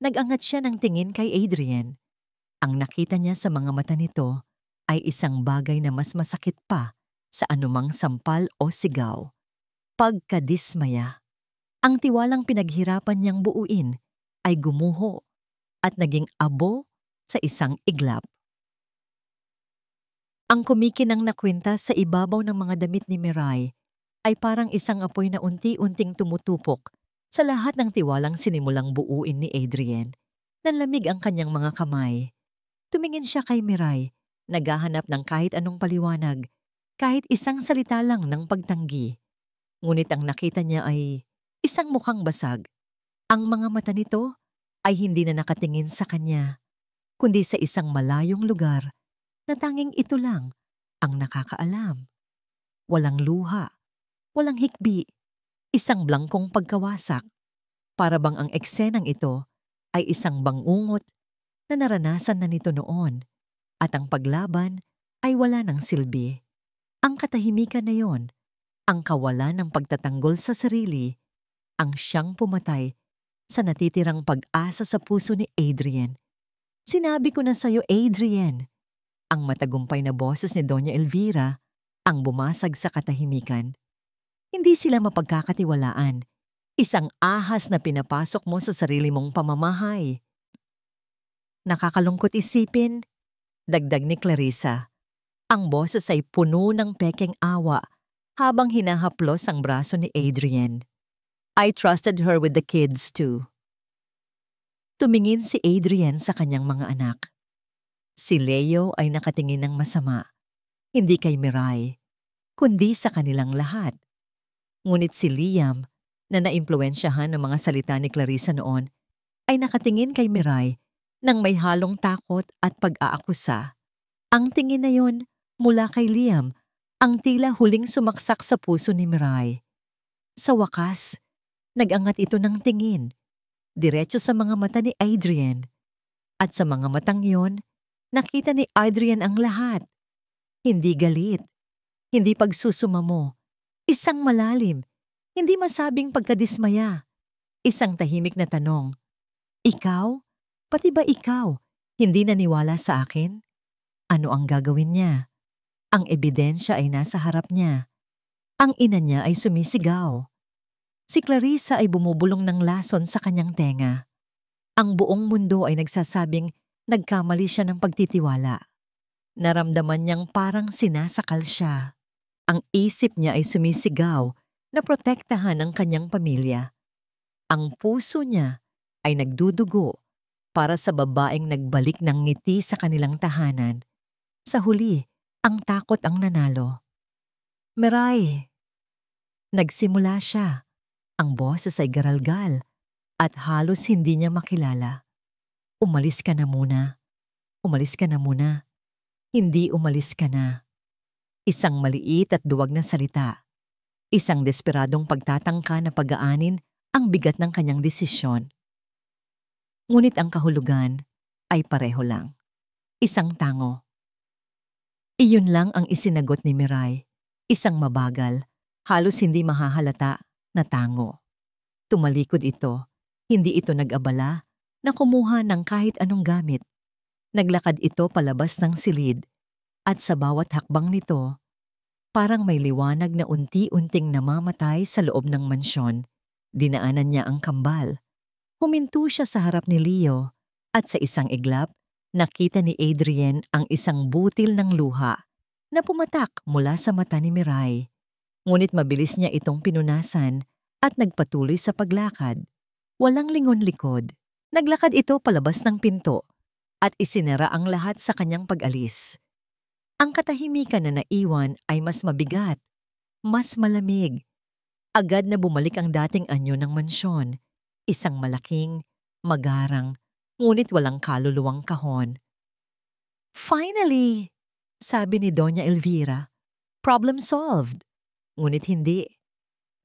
S1: Nag-angat siya ng tingin kay Adrian. Ang nakita niya sa mga mata nito ay isang bagay na mas masakit pa sa anumang sampal o sigaw. Pagkadismaya. Ang tiwalang pinaghirapan niyang buuin ay gumuho at naging abo sa isang iglap. Ang kumikinang na kwintas sa ibabaw ng mga damit ni Miray ay parang isang apoy na unti-unting tumutupok sa lahat ng tiwalang sinimulang buuin ni Adrian. Nanlamig ang kanyang mga kamay. Tumingin siya kay Miray, naghahanap ng kahit anong paliwanag, kahit isang salita lang ng pagtanggi. Ngunit ang nakita niya ay isang mukhang basag. Ang mga mata nito ay hindi na nakatingin sa kanya, kundi sa isang malayong lugar na tanging ito lang ang nakakaalam. Walang luha, walang hikbi, isang blangkong pagkawasak. Para bang ang eksenang ito ay isang bangungot na naranasan na nito noon at ang paglaban ay wala ng silbi. Ang katahimikan na yon, ang kawalan ng pagtatanggol sa sarili, ang siyang pumatay sa natitirang pag-asa sa puso ni Adrian. Sinabi ko na sa'yo, Adrian. Ang matagumpay na boses ni Doña Elvira ang bumasag sa katahimikan. Hindi sila mapagkakatiwalaan. Isang ahas na pinapasok mo sa sarili mong pamamahay. Nakakalungkot isipin, dagdag ni Clarissa. Ang boses ay puno ng pekeng awa habang hinahaplos ang braso ni Adrian. I trusted her with the kids too. Tumingin si Adrian sa kanyang mga anak. Si Leo ay nakatingin ng masama, hindi kay Miray, kundi sa kanilang lahat. Ngunit si Liam, na naimpluwensyahan ng mga salita ni Clarissa noon, ay nakatingin kay Miray nang may halong takot at pag-aakusa. Ang tingin na yon mula kay Liam, ang tila huling sumaksak sa puso ni Miray. Sa wakas, nag-angat ito ng tingin. diretso sa mga mata ni Adrian. At sa mga matang yon, nakita ni Adrian ang lahat. Hindi galit, hindi pagsusumamo, isang malalim, hindi masabing pagkadismaya, isang tahimik na tanong. Ikaw? Pati ba ikaw? Hindi naniwala sa akin? Ano ang gagawin niya? Ang ebidensya ay nasa harap niya. Ang ina niya ay sumisigaw. Si Clarissa ay bumubulong ng lason sa kanyang tenga. Ang buong mundo ay nagsasabing nagkamali siya ng pagtitiwala. Naramdaman niyang parang sinasakal siya. Ang isip niya ay sumisigaw na protektahan ang kanyang pamilya. Ang puso niya ay nagdudugo para sa babaeng nagbalik ng ngiti sa kanilang tahanan. Sa huli, ang takot ang nanalo. Miray! Nagsimula siya. Ang boses ay garalgal at halos hindi niya makilala. Umalis ka na muna. Umalis ka na muna. Hindi umalis ka na. Isang maliit at duwag na salita. Isang desperadong pagtatangka na pag-aanin ang bigat ng kanyang desisyon. Ngunit ang kahulugan ay pareho lang. Isang tango. Iyon lang ang isinagot ni Miray. Isang mabagal, halos hindi mahahalata na tango. Tumalikod ito. Hindi ito nag-abala na kumuha ng kahit anong gamit. Naglakad ito palabas ng silid at sa bawat hakbang nito, parang may liwanag na unti-unting namamatay sa loob ng mansyon. Dinaanan niya ang kambal. Huminto siya sa harap ni Leo at sa isang iglap, nakita ni Adrian ang isang butil ng luha na pumatak mula sa mata ni Miray. Ngunit mabilis niya itong pinunasan at nagpatuloy sa paglakad. Walang lingon-likod. Naglakad ito palabas ng pinto at isinara ang lahat sa kanyang pag-alis. Ang katahimikan na naiwan ay mas mabigat, mas malamig. Agad na bumalik ang dating anyo ng mansyon. Isang malaking, magarang, ngunit walang kaluluwang kahon. Finally! Sabi ni Doña Elvira. Problem solved. Ngunit hindi.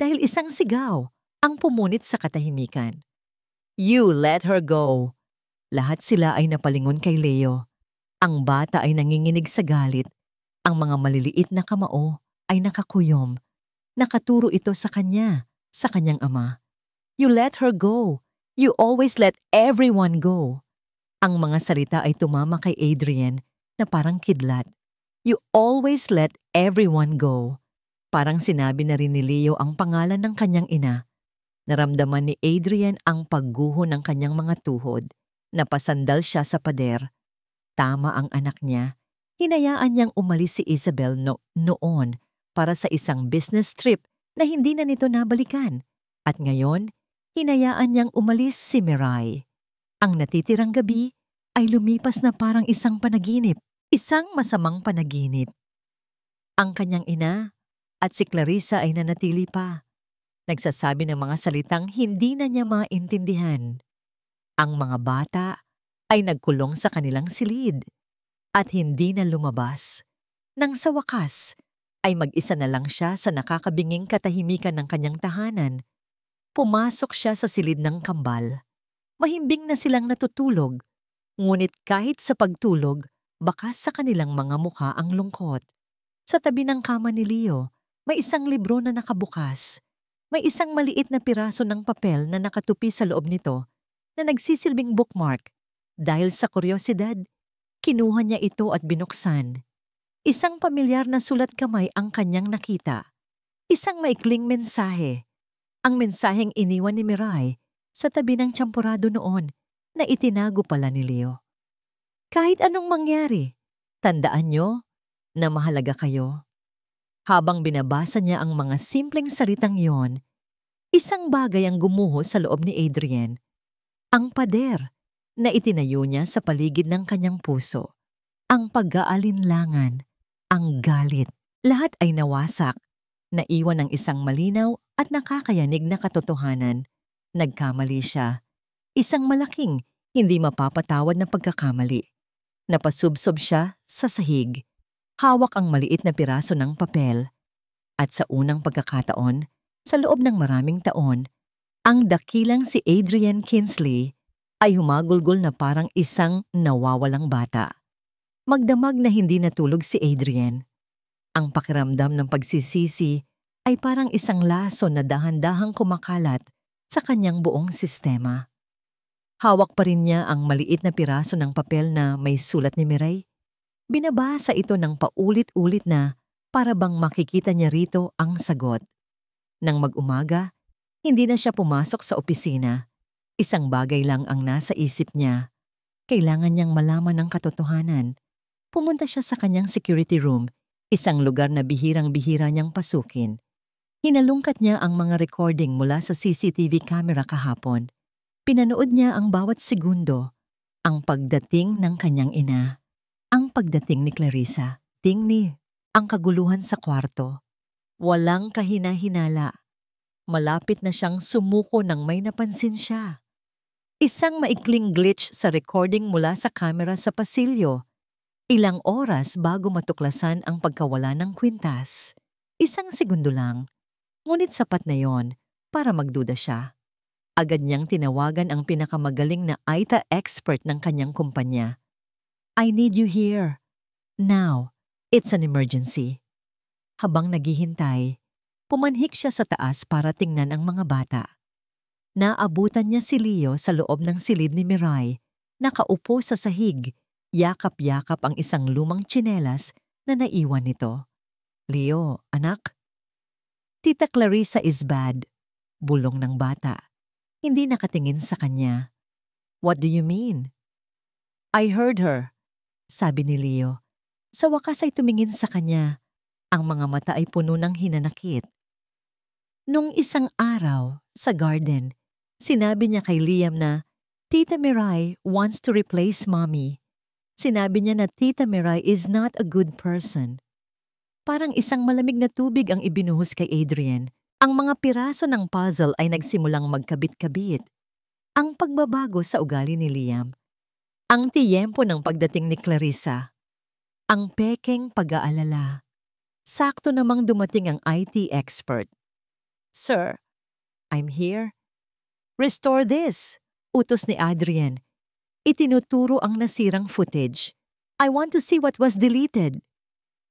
S1: Dahil isang sigaw ang pumunit sa katahimikan. You let her go. Lahat sila ay napalingon kay Leo. Ang bata ay nanginginig sa galit. Ang mga maliliit na kamao ay nakakuyom. Nakaturo ito sa kanya, sa kanyang ama. You let her go. You always let everyone go. Ang mga salita ay tumama kay Adrian na parang kidlat. You always let everyone go. Parang sinabi na rin ni Leo ang pangalan ng kanyang ina. Naramdaman ni Adrian ang pagguho ng kanyang mga tuhod. Napasandal siya sa pader. Tama ang anak niya. Hinayaan niyang umalis si Isabel noon para sa isang business trip na hindi na nito nabalikan. At ngayon, hinayaan niyang umalis si Miray. Ang natitirang gabi ay lumipas na parang isang panaginip. Isang masamang panaginip. Ang kanyang ina at si Clarissa ay nanatili pa. Nagsasabi ng mga salitang hindi na niya maintindihan. Ang mga bata ay nagkulong sa kanilang silid at hindi na lumabas. Nang sa wakas ay mag-isa na lang siya sa nakakabinging katahimikan ng kanyang tahanan. Pumasok siya sa silid ng kambal. Mahimbing na silang natutulog, ngunit kahit sa pagtulog, bakas sa kanilang mga mukha ang lungkot. Sa tabi ng kama ni Leo, may isang libro na nakabukas. May isang maliit na piraso ng papel na nakatupi sa loob nito na nagsisilbing bookmark. Dahil sa kuryosidad, kinuha niya ito at binuksan. Isang pamilyar na sulat kamay ang kanyang nakita. Isang maikling mensahe. Ang mensaheng iniwan ni Miray sa tabi ng tsampurado noon na itinago pala ni Leo. Kahit anong mangyari, tandaan niyo na mahalaga kayo. Habang binabasa niya ang mga simpleng salitang yon, isang bagay ang gumuho sa loob ni Adrian. Ang pader na itinayo niya sa paligid ng kanyang puso. Ang pag-aalinlangan, ang galit, lahat ay nawasak. Naiwan ng isang malinaw at nakakayanig na katotohanan. Nagkamali siya. Isang malaking, hindi mapapatawad na pagkakamali. Napasubsob siya sa sahig. Hawak ang maliit na piraso ng papel. At sa unang pagkakataon, sa loob ng maraming taon, Ang dakilang si Adrian Kinsley ay humagulgol na parang isang nawawalang bata. Magdamag na hindi natulog si Adrian. Ang pakiramdam ng pagsisisi ay parang isang laso na dahan-dahang kumakalat sa kanyang buong sistema. Hawak pa rin niya ang maliit na piraso ng papel na may sulat ni Miray. Binabasa ito ng paulit-ulit na para bang makikita niya rito ang sagot. Nang mag-umaga, hindi na siya pumasok sa opisina. Isang bagay lang ang nasa isip niya. Kailangan niyang malaman ang katotohanan. Pumunta siya sa kanyang security room, isang lugar na bihirang-bihira niyang pasukin. Hinalungkat niya ang mga recording mula sa CCTV camera kahapon. Pinanood niya ang bawat segundo, ang pagdating ng kanyang ina, ang pagdating ni Clarissa, ang kaguluhan sa kwarto. Walang kahina-hinala. Malapit na siyang sumuko nang may napansin siya. Isang maikling glitch sa recording mula sa camera sa pasilyo. Ilang oras bago matuklasan ang pagkawala ng kwintas. Isang segundo lang. Ngunit sapat na yon para magduda siya. Agad niyang tinawagan ang pinakamagaling na IT expert ng kanyang kumpanya. I need you here. Now. It's an emergency. Habang naghihintay, pumanhik siya sa taas para tingnan ang mga bata. Naabutan niya si Leo sa loob ng silid ni Miray, nakaupo sa sahig, yakap-yakap ang isang lumang tsinelas na naiwan nito. Leo, anak? Tita Clarissa is bad. Bulong ng bata. Hindi nakatingin sa kanya. What do you mean? I heard her, sabi ni Leo. Sa wakas ay tumingin sa kanya. Ang mga mata ay puno ng hinanakit. Nung isang araw, sa garden, sinabi niya kay Liam na Tita Miray wants to replace Mommy. Sinabi niya na Tita Miray is not a good person. Parang isang malamig na tubig ang ibinuhos kay Adrian. Ang mga piraso ng puzzle ay nagsimulang magkabit-kabit. Ang pagbabago sa ugali ni Liam. Ang tiyempo ng pagdating ni Clarissa. Ang pekeng pag-aalala. Sakto namang dumating ang IT expert. Sir, I'm here. Restore this, utos ni Adrian. Itinuturo ang nasirang footage. I want to see what was deleted.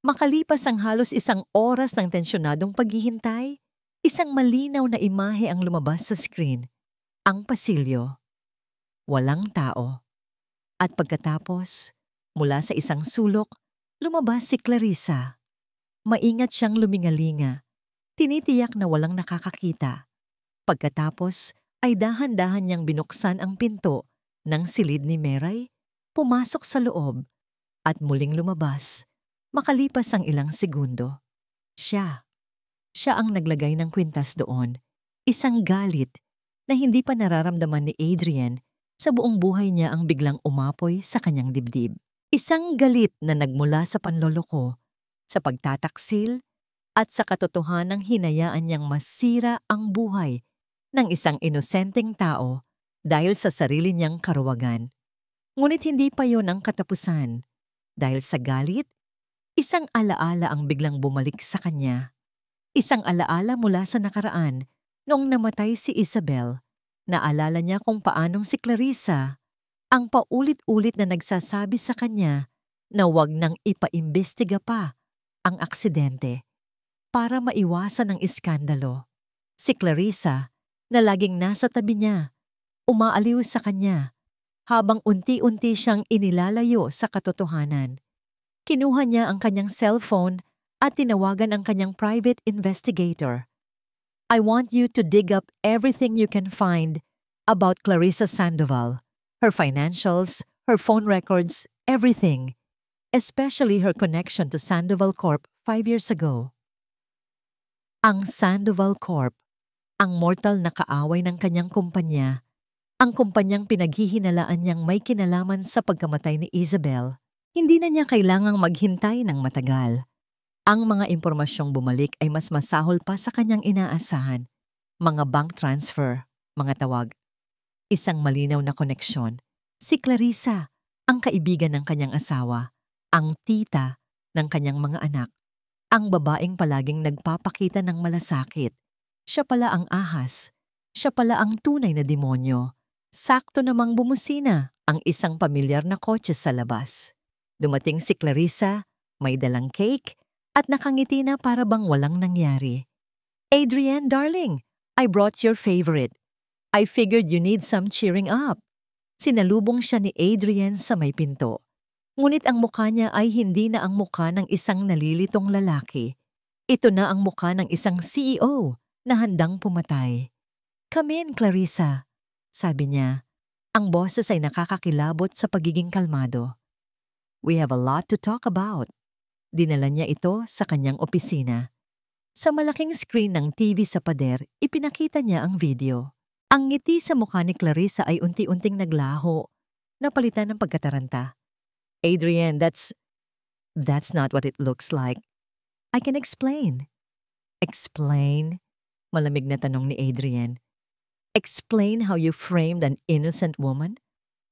S1: Makalipas ang halos isang oras ng tensyonadong paghihintay, isang malinaw na imahe ang lumabas sa screen. Ang pasilyo. Walang tao. At pagkatapos, mula sa isang sulok, lumabas si Clarissa. Maingat siyang lumingalinga. Tinitiyak na walang nakakakita. Pagkatapos ay dahan-dahan niyang binuksan ang pinto ng silid ni Miray, pumasok sa loob at muling lumabas. Makalipas ang ilang segundo. Siya ang naglagay ng kwintas doon. Isang galit na hindi pa nararamdaman ni Adrian sa buong buhay niya ang biglang umapoy sa kanyang dibdib. Isang galit na nagmula sa panloloko, sa pagtataksil, at sa katotohanang hinayaan niyang masira ang buhay ng isang inosenteng tao dahil sa sarili niyang karuwagan. Ngunit hindi pa yon ang katapusan. Dahil sa galit, isang alaala ang biglang bumalik sa kanya. Isang alaala mula sa nakaraan noong namatay si Isabel. Naalala niya kung paanong si Clarissa ang paulit-ulit na nagsasabi sa kanya na huwag nang ipaimbestiga pa ang aksidente para maiwasan ang iskandalo. Si Clarissa na laging nasa tabi niya, umaaliw sa kanya habang unti-unti siyang inilalayo sa katotohanan. Kinuha niya ang kanyang cellphone at tinawagan ang kanyang private investigator. I want you to dig up everything you can find about Clarissa Sandoval. Her financials, her phone records, everything. Especially her connection to Sandoval Corp 5 years ago. Ang Sandoval Corp, ang mortal na kaaway ng kanyang kumpanya, ang kumpanyang pinaghihinalaan niyang may kinalaman sa pagkamatay ni Isabel, hindi na niya kailangang maghintay ng matagal. Ang mga impormasyong bumalik ay mas masahol pa sa kanyang inaasahan. Mga bank transfer, mga tawag. Isang malinaw na koneksyon. Si Clarissa, ang kaibigan ng kanyang asawa, ang tita ng kanyang mga anak, ang babaeng palaging nagpapakita ng malasakit. Siya pala ang ahas. Siya pala ang tunay na demonyo. Sakto namang bumusina ang isang pamilyar na kotse sa labas. Dumating si Clarissa, may dalang cake, at nakangiti na para bang walang nangyari. "Adrienne, darling, I brought your favorite. I figured you need some cheering up." Sinalubong siya ni Adrienne sa may pinto. Ngunit ang mukha niya ay hindi na ang mukha ng isang nalilitong lalaki. Ito na ang mukha ng isang CEO na handang pumatay. "Come in, Clarissa," sabi niya. Ang boses ay nakakakilabot sa pagiging kalmado. "We have a lot to talk about." Dinala niya ito sa kanyang opisina. Sa malaking screen ng TV sa pader, ipinakita niya ang video. Ang ngiti sa mukha ni Clarissa ay unti-unting naglaho, napalitan ng pagkataranta. "Adrienne, that's not what it looks like. I can explain." "Explain?" Malamig na tanong ni Adrienne. "Explain how you framed an innocent woman?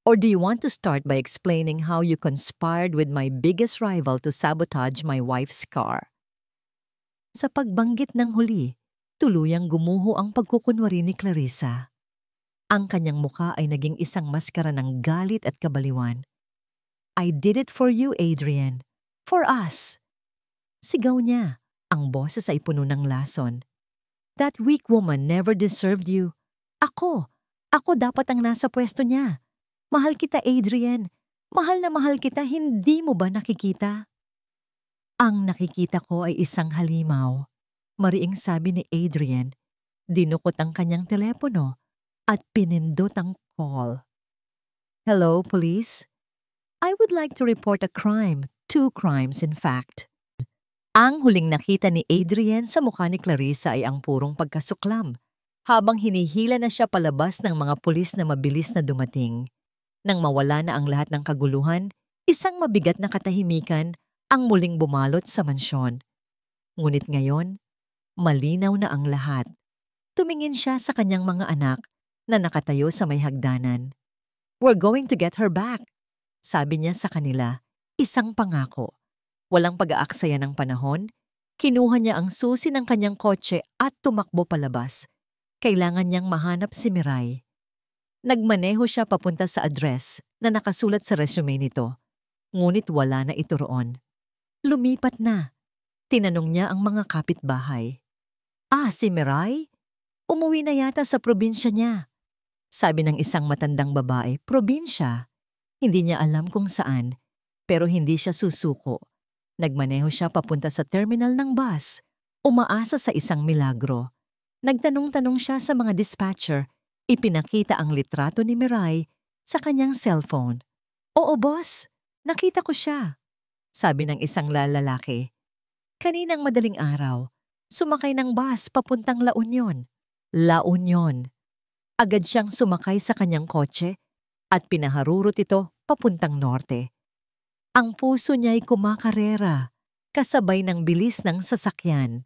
S1: Or do you want to start by explaining how you conspired with my biggest rival to sabotage my wife's car?" Sa pagbanggit ng huli, tuluyang gumuho ang pagkukunwari ni Clarissa. Ang kanyang mukha ay naging isang maskara ng galit at kabaliwan. "I did it for you, Adrienne. For us." Sigaw niya. Ang boses ay puno ng lason. "That weak woman never deserved you. Ako dapat ang nasa pwesto niya. Mahal kita, Adrienne. Mahal na mahal kita, hindi mo ba nakikita?" "Ang nakikita ko ay isang halimaw," mariing sabi ni Adrienne. Dinukot ang kanyang telepono at pinindot ang call. "Hello, police? I would like to report a crime. 2 crimes, in fact." Ang huling nakita ni Adrienne sa mukha ni Clarissa ay ang purong pagkasuklam, habang hinihila na siya palabas ng mga pulis na mabilis na dumating. Nang mawala na ang lahat ng kaguluhan, isang mabigat na katahimikan ang muling bumalot sa mansyon. Ngunit ngayon, malinaw na ang lahat. Tumingin siya sa kanyang mga anak na nakatayo sa may hagdanan. "We're going to get her back," sabi niya sa kanila, isang pangako. Walang pag-aaksaya ng panahon, kinuha niya ang susi ng kanyang kotse at tumakbo palabas. Kailangan niyang mahanap si Miray. Nagmaneho siya papunta sa address na nakasulat sa resume nito, ngunit wala na ito roon. Lumipat na. Tinanong niya ang mga kapitbahay. Si Miray? Umuwi na yata sa probinsya niya." Sabi ng isang matandang babae, probinsya. Hindi niya alam kung saan, pero hindi siya susuko. Nagmaneho siya papunta sa terminal ng bus, umaasa sa isang milagro. Nagtanong-tanong siya sa mga dispatcher, ipinakita ang litrato ni Miray sa kanyang cellphone. "Oo, boss, nakita ko siya," sabi ng isang lalaki. Kaninang madaling araw, sumakay ng bus papuntang La Union. La Union. Agad siyang sumakay sa kanyang kotse at pinaharurot ito papuntang norte. Ang puso niya ay kumakarera, kasabay ng bilis ng sasakyan.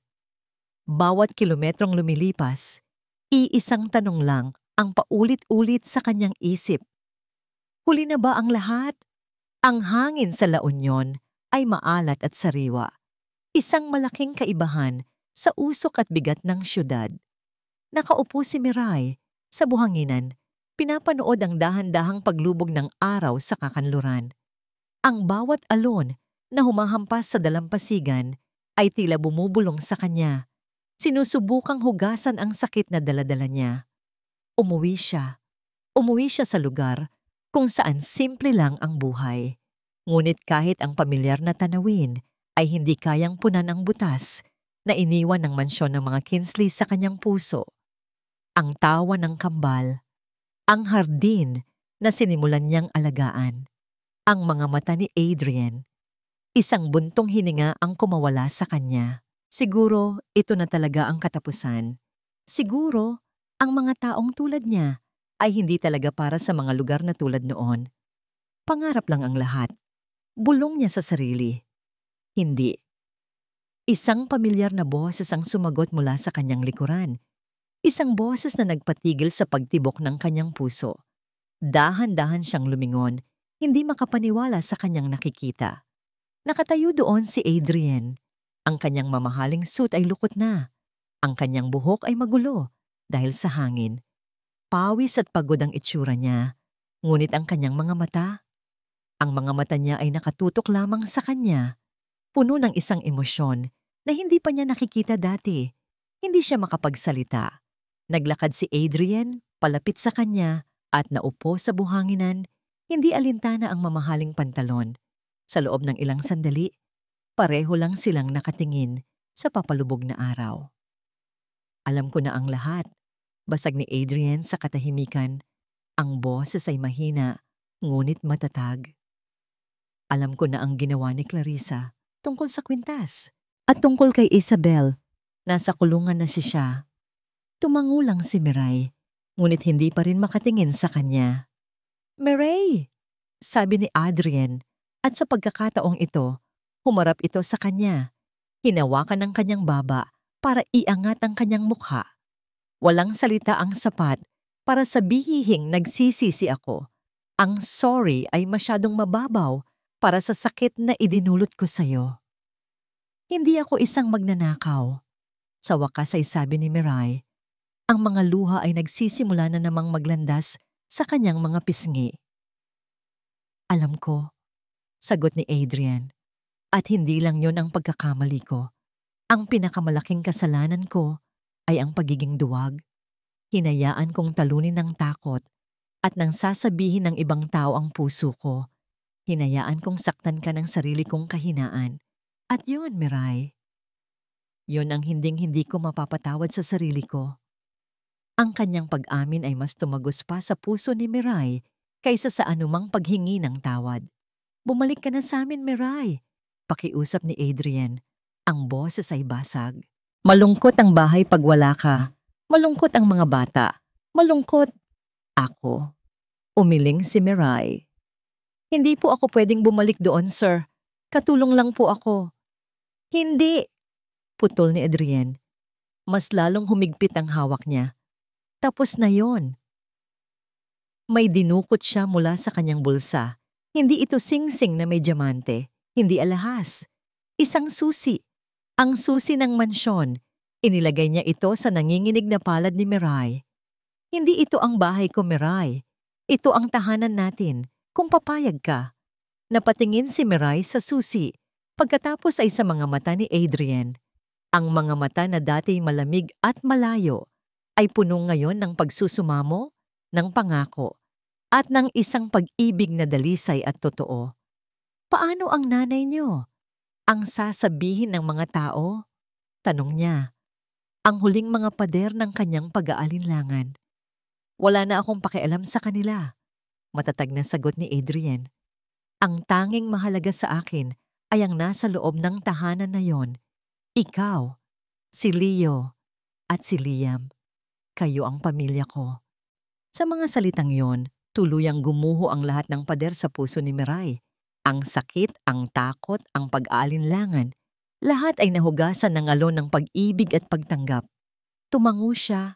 S1: Bawat kilometrong lumilipas, iisang tanong lang ang paulit-ulit sa kanyang isip. Huli na ba ang lahat? Ang hangin sa La Union ay maalat at sariwa. Isang malaking kaibahan sa usok at bigat ng syudad. Nakaupo si Miray sa buhanginan, pinapanood ang dahan-dahang paglubog ng araw sa kakanluran. Ang bawat alon na humahampas sa dalampasigan ay tila bumubulong sa kanya. Sinusubukang hugasan ang sakit na daladala niya. Umuwi siya. Umuwi siya sa lugar kung saan simple lang ang buhay. Ngunit kahit ang pamilyar na tanawin ay hindi kayang punan ang butas na iniwan ng mansyon ng mga Kinsley sa kanyang puso. Ang tawa ng kambal, ang hardin na sinimulan niyang alagaan, ang mga mata ni Adrienne. Isang buntong hininga ang kumawala sa kanya. Siguro ito na talaga ang katapusan. Siguro ang mga taong tulad niya ay hindi talaga para sa mga lugar na tulad noon. Pangarap lang ang lahat. Bulong niya sa sarili. Hindi. Isang pamilyar na boses ang sumagot mula sa kanyang likuran. Isang boses na nagpatigil sa pagtibok ng kanyang puso. Dahan-dahan siyang lumingon, hindi makapaniwala sa kanyang nakikita. Nakatayo doon si Adrienne. Ang kanyang mamahaling suit ay lukot na. Ang kanyang buhok ay magulo dahil sa hangin. Pawis at pagod ang itsura niya, ngunit ang kanyang mga mata, ang mga mata niya ay nakatutok lamang sa kanya, puno ng isang emosyon na hindi pa niya nakikita dati. Hindi siya makapagsalita. Naglakad si Adrian palapit sa kanya at naupo sa buhanginan, hindi alintana ang mamahaling pantalon. Sa loob ng ilang sandali, pareho lang silang nakatingin sa papalubog na araw. Alam ko na ang lahat. Basag ni Adrian sa katahimikan. Ang boses ay mahina, ngunit matatag. Alam ko na ang ginawa ni Clarissa tungkol sa kwintas at tungkol kay Isabel. Nasa kulungan na siya. Tumango lang si Miray, ngunit hindi pa rin makatingin sa kanya. "Miray!" sabi ni Adrian, at sa pagkakataong ito, humarap ito sa kanya. Hinawakan ng kanyang baba para iangat ang kanyang mukha. Walang salita ang sapat para sabihing nagsisisi ako. Ang sorry ay masyadong mababaw para sa sakit na idinulot ko sa'yo. Hindi ako isang magnanakaw. Sa wakas ay sabi ni Miray, ang mga luha ay nagsisimula na namang maglandas sa kanyang mga pisngi. "Alam ko," sagot ni Adrian, "at hindi lang yon ang pagkakamali ko. Ang pinakamalaking kasalanan ko ay ang pagiging duwag. Hinayaan kong talunin ng takot at nang sasabihin ng ibang tao ang puso ko, hinayaan kong saktan ka ng sarili kong kahinaan. At yun, Miray. Yun ang hinding-hindi ko mapapatawad sa sarili ko." Ang kanyang pag-amin ay mas tumagos pa sa puso ni Miray kaysa sa anumang paghingi ng tawad. "Bumalik ka na sa amin, Miray," pakiusap ni Adrian. Ang boses ay basag. "Malungkot ang bahay pag wala ka. Malungkot ang mga bata. Malungkot ako." Umiling si Miray. "Hindi po ako pwedeng bumalik doon, sir. Katulong lang po ako." "Hindi!" putol ni Adrian. Mas lalong humigpit ang hawak niya. "Tapos na yon." May dinukot siya mula sa kanyang bulsa. Hindi ito singsing na may diamante. Hindi alahas. Isang susi. Ang susi ng mansyon. Inilagay niya ito sa nanginginig na palad ni Miray. "Hindi ito ang bahay ko, Miray. Ito ang tahanan natin, kung papayag ka." Napatingin si Miray sa susi. Pagkatapos ay sa mga mata ni Adrian. Ang mga mata na dati malamig at malayo ay puno ngayon ng pagsusumamo, ng pangako, at ng isang pag-ibig na dalisay at totoo. "Paano ang nanay niyo? Ang sasabihin ng mga tao?" tanong niya. Ang huling mga pader ng kanyang pag-aalinlangan. "Wala na akong pakialam sa kanila," matatag na sagot ni Adrian. "Ang tanging mahalaga sa akin ay ang nasa loob ng tahanan na yon. Ikaw, si Leo, at si Liam. Kayo ang pamilya ko." Sa mga salitang yon, tuluyang gumuho ang lahat ng pader sa puso ni Miray. Ang sakit, ang takot, ang pag-aalinlangan, lahat ay nahugasan ng alon ng pag-ibig at pagtanggap. Tumango siya,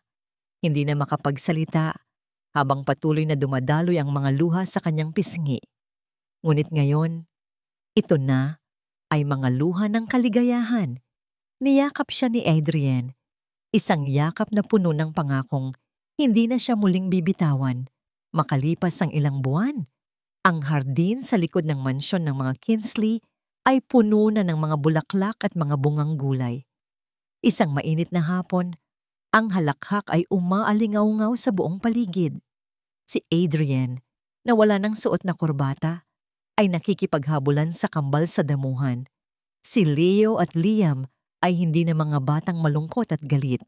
S1: hindi na makapagsalita, habang patuloy na dumadaloy ang mga luha sa kanyang pisngi. Ngunit ngayon, ito na ay mga luha ng kaligayahan. Niyakap siya ni Adrian, isang yakap na puno ng pangakong hindi na siya muling bibitawan. Makalipas ang ilang buwan, ang hardin sa likod ng mansyon ng mga Kinsley ay puno na ng mga bulaklak at mga bungang gulay. Isang mainit na hapon, ang halakhak ay umaalingaw-ngaw sa buong paligid. Si Adrian, na wala ng suot na kurbata, ay nakikipaghabulan sa kambal sa damuhan. Si Leo at Liam ay hindi na mga batang malungkot at galit,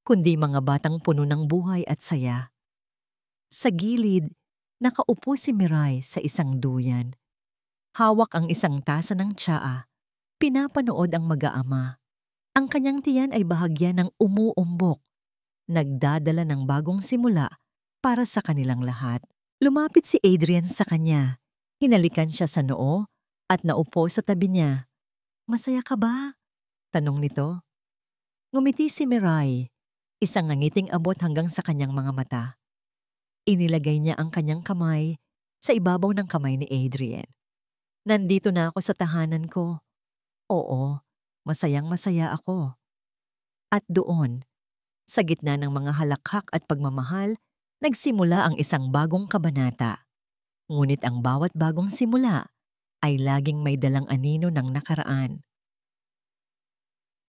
S1: kundi mga batang puno ng buhay at saya. Sa gilid, nakaupo si Miray sa isang duyan. Hawak ang isang tasa ng tsaa. Pinapanood ang mag-aama. Ang kanyang tiyan ay bahagya ng umuumbok. Nagdadala ng bagong simula para sa kanilang lahat. Lumapit si Adrian sa kanya. Hinalikan siya sa noo at naupo sa tabi niya. "Masaya ka ba?" tanong nito. Ngumiti si Miray, isang ngangiting abot hanggang sa kanyang mga mata. Inilagay niya ang kanyang kamay sa ibabaw ng kamay ni Adrian. "Nandito na ako sa tahanan ko. Oo, masayang-masaya ako." At doon, sa gitna ng mga halakhak at pagmamahal, nagsimula ang isang bagong kabanata. Ngunit ang bawat bagong simula ay laging may dalang anino ng nakaraan.